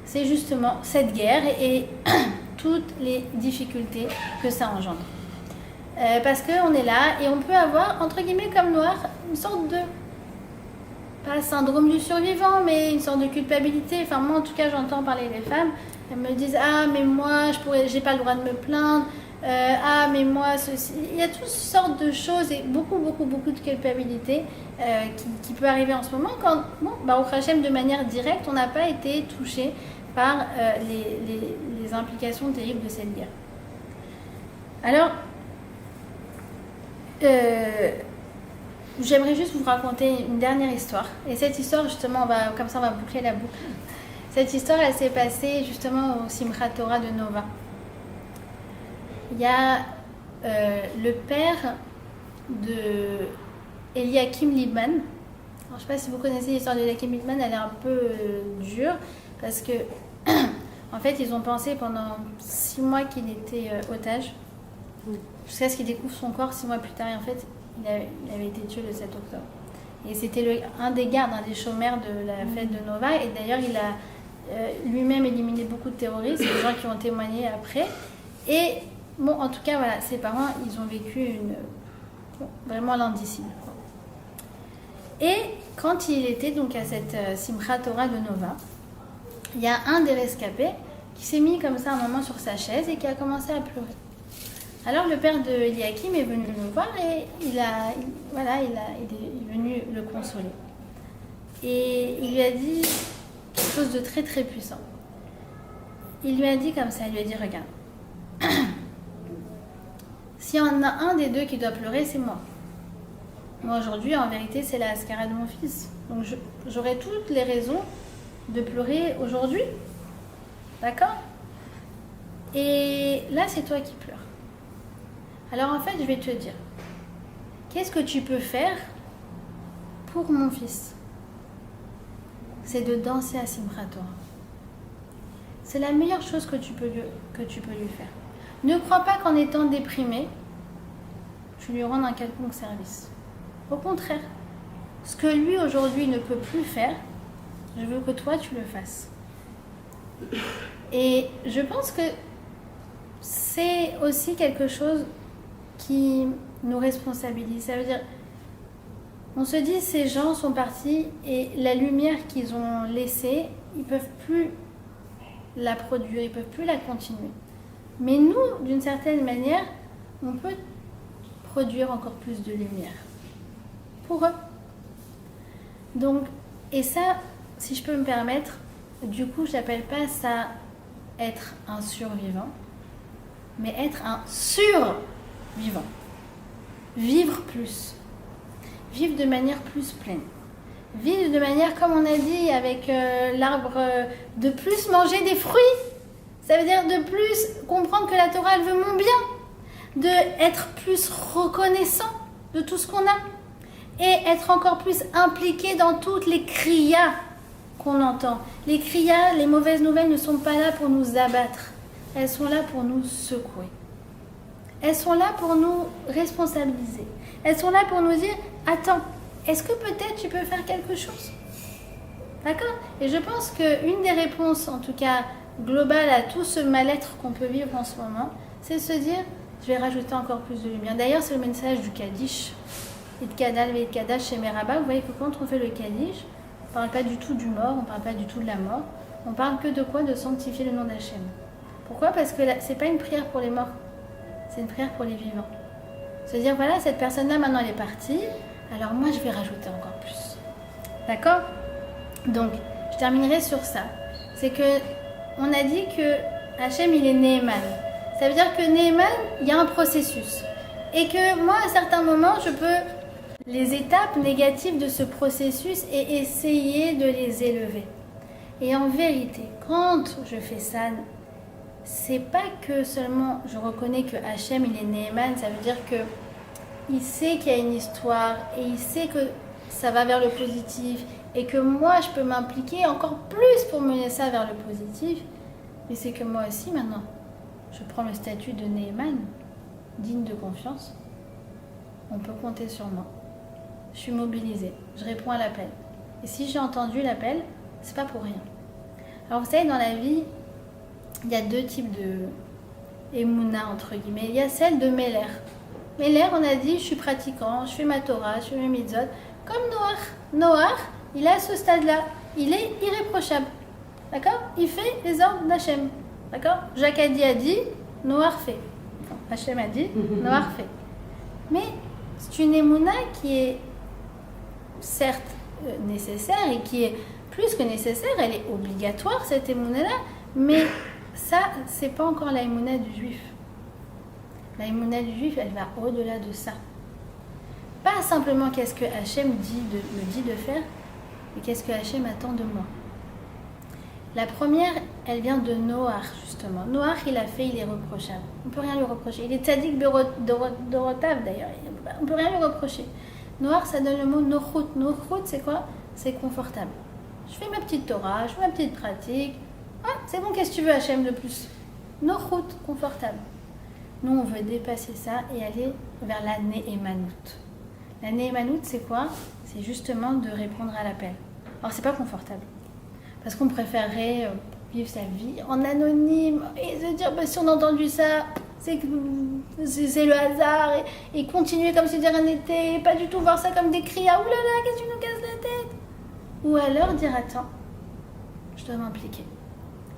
C'est justement cette guerre et toutes les difficultés que ça engendre. Parce qu'on est là et on peut avoir, entre guillemets, comme noir, une sorte de, pas syndrome du survivant, mais une sorte de culpabilité. Enfin, moi, en tout cas, j'entends parler des femmes. Elles me disent, mais moi, j'ai pas le droit de me plaindre. Mais moi, ceci. Il y a toutes sortes de choses et beaucoup de culpabilité qui peut arriver en ce moment quand, au Krachem, de manière directe, on n'a pas été touché par les implications terribles de cette guerre. Alors, j'aimerais juste vous raconter une dernière histoire. Et cette histoire, justement, comme ça, on va boucler la boucle. Cette histoire, elle s'est passée justement au Simchat Torah de Nova. Il y a le père de Eliakim Liebman. Alors, je ne sais pas si vous connaissez l'histoire d'Eliakim Liebman, elle est un peu dure parce que, en fait, ils ont pensé pendant 6 mois qu'il était otage, jusqu'à ce qu'il découvre son corps 6 mois plus tard. Et en fait, il avait été tué le 7 octobre. Et c'était un des gardes, un des chômeurs de la fête de Nova. Et d'ailleurs, il a lui-même éliminé beaucoup de terroristes, des gens qui ont témoigné après. Et en tout cas, ses parents, ils ont vécu vraiment l'indicible. Et quand il était donc à cette Simchat Torah de Nova, il y a un des rescapés qui s'est mis comme ça un moment sur sa chaise et qui a commencé à pleurer. Alors le père de Eliakim est venu le voir et il est venu le consoler. Et il lui a dit quelque chose de très très puissant. Il lui a dit comme ça, il lui a dit, regarde, s'il y en a un des deux qui doit pleurer, c'est moi. Moi aujourd'hui, en vérité, c'est la Haskara de mon fils. Donc j'aurai toutes les raisons de pleurer aujourd'hui. D'accord? Et là, c'est toi qui pleures. Alors en fait, je vais te dire, qu'est-ce que tu peux faire pour mon fils? C'est de danser à Simchat Torah. C'est la meilleure chose que tu peux lui faire. Ne crois pas qu'en étant déprimé, tu lui rends un quelconque service. Au contraire, ce que lui aujourd'hui ne peut plus faire, je veux que toi tu le fasses. Et je pense que c'est aussi quelque chose qui nous responsabilise. Ça veut dire, on se dit, ces gens sont partis et la lumière qu'ils ont laissée, ils ne peuvent plus la produire, ils ne peuvent plus la continuer. Mais nous, d'une certaine manière, on peut produire encore plus de lumière pour eux. Donc, et ça, si je peux me permettre, du coup, je n'appelle pas ça être un survivant, mais être un survivant. Vivre plus. Vivre de manière plus pleine. Vivre de manière, comme on a dit, avec l'arbre, de plus manger des fruits. Ça veut dire de plus comprendre que la Torah, elle veut mon bien. D'être plus reconnaissant de tout ce qu'on a. Et être encore plus impliqué dans toutes les kriyas qu'on entend. Les kriyas, les mauvaises nouvelles ne sont pas là pour nous abattre. Elles sont là pour nous secouer. Elles sont là pour nous responsabiliser. Elles sont là pour nous dire, attends, est-ce que peut-être tu peux faire quelque chose? D'accord? Et je pense qu'une des réponses, en tout cas globale à tout ce mal-être qu'on peut vivre en ce moment, c'est se dire, je vais rajouter encore plus de lumière. D'ailleurs, c'est le message du Kaddish. Et de Kadal et de Kadash chez Meraba, vous voyez que quand on fait le Kaddish, on ne parle pas du tout du mort, on ne parle pas du tout de la mort. On parle que de quoi? De sanctifier le nom d'Hachem. Pourquoi? Parce que ce n'est pas une prière pour les morts, c'est une prière pour les vivants. Se dire, voilà, cette personne-là, maintenant, elle est partie. Alors moi, je vais rajouter encore plus. D'accord? Donc, je terminerai sur ça. C'est que on a dit que Hachem, il est Ne'eman. Ça veut dire que Ne'eman, il y a un processus. Et que moi, à certains moments, je peux les étapes négatives de ce processus et essayer de les élever. Et en vérité, quand je fais ça, c'est pas que seulement je reconnais que Hachem, il est Ne'eman, ça veut dire que il sait qu'il y a une histoire et il sait que ça va vers le positif et que moi, je peux m'impliquer encore plus pour mener ça vers le positif. Mais c'est que moi aussi, maintenant, je prends le statut de Ne'eman, digne de confiance. On peut compter sur moi. Je suis mobilisée, je réponds à l'appel. Et si j'ai entendu l'appel, c'est pas pour rien. Alors vous savez, dans la vie, il y a deux types de émouna, entre guillemets. Il y a celle de Meller. Meller, on a dit, je suis pratiquant, je fais ma Torah, je fais mes mitzvot. Comme Noach. Noach, il est à ce stade-là. Il est irréprochable. D'accord? Il fait les ordres d'Hachem. D'accord? Jacques a dit, Noach fait. Enfin, Hachem a dit, Noach fait. Mais c'est une émouna qui est certes nécessaire et qui est plus que nécessaire, elle est obligatoire, cette émouna-là, mais ça, c'est pas encore la émouna du juif. La émouna du juif, elle va au-delà de ça. Pas simplement qu'est-ce que Hachem me dit de faire, mais qu'est-ce que Hachem attend de moi. La première, elle vient de Noach, justement. Noach, il a fait, il est reprochable. On ne peut rien lui reprocher. Il est tzaddik dorotav, d'ailleurs. On ne peut rien lui reprocher. Noach, ça donne le mot nochut. Nochut, c'est quoi? C'est confortable. Je fais ma petite Torah, je fais ma petite pratique. Ah, c'est bon, qu'est-ce que tu veux, Hachem, de plus? Nochut, confortable. Nous, on veut dépasser ça et aller vers la Ne'emanut. La Ne'emanut, c'est quoi? C'est justement de répondre à l'appel. Alors, c'est pas confortable. Parce qu'on préférerait vivre sa vie en anonyme et se dire, bah, si on a entendu ça, c'est le hasard, et continuer comme si de rien n'était, et pas du tout voir ça comme des cris, ah oulala, qu'est-ce que tu nous casses la tête? Ou alors dire, attends, je dois m'impliquer.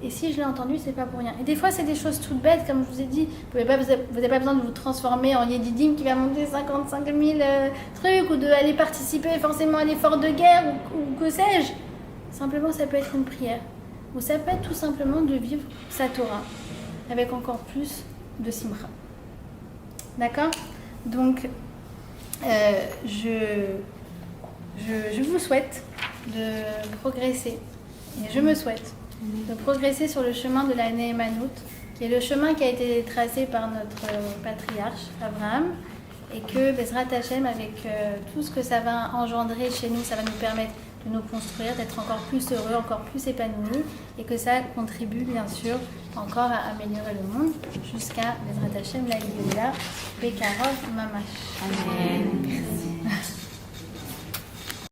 Et si je l'ai entendu, c'est pas pour rien. Et des fois, c'est des choses toutes bêtes, comme je vous ai dit. Vous n'avez pas besoin de vous transformer en Yedidim qui va monter 55 000 trucs, ou d'aller participer forcément à l'effort de guerre, ou que sais-je. Simplement, ça peut être une prière. Ou ça peut être tout simplement de vivre sa Torah, avec encore plus de simcha. D'accord? Donc, je vous souhaite de progresser. Et je me souhaite de progresser sur le chemin de la Ne'emanut, qui est le chemin qui a été tracé par notre patriarche, Abraham, et que Bezrat Hashem, avec tout ce que ça va engendrer chez nous, ça va nous permettre de nous construire, d'être encore plus heureux, encore plus épanouis, et que ça contribue bien sûr encore à améliorer le monde jusqu'à Bezrat Hashem, la Géoula, Bekarov, Mamash. Amen. Merci.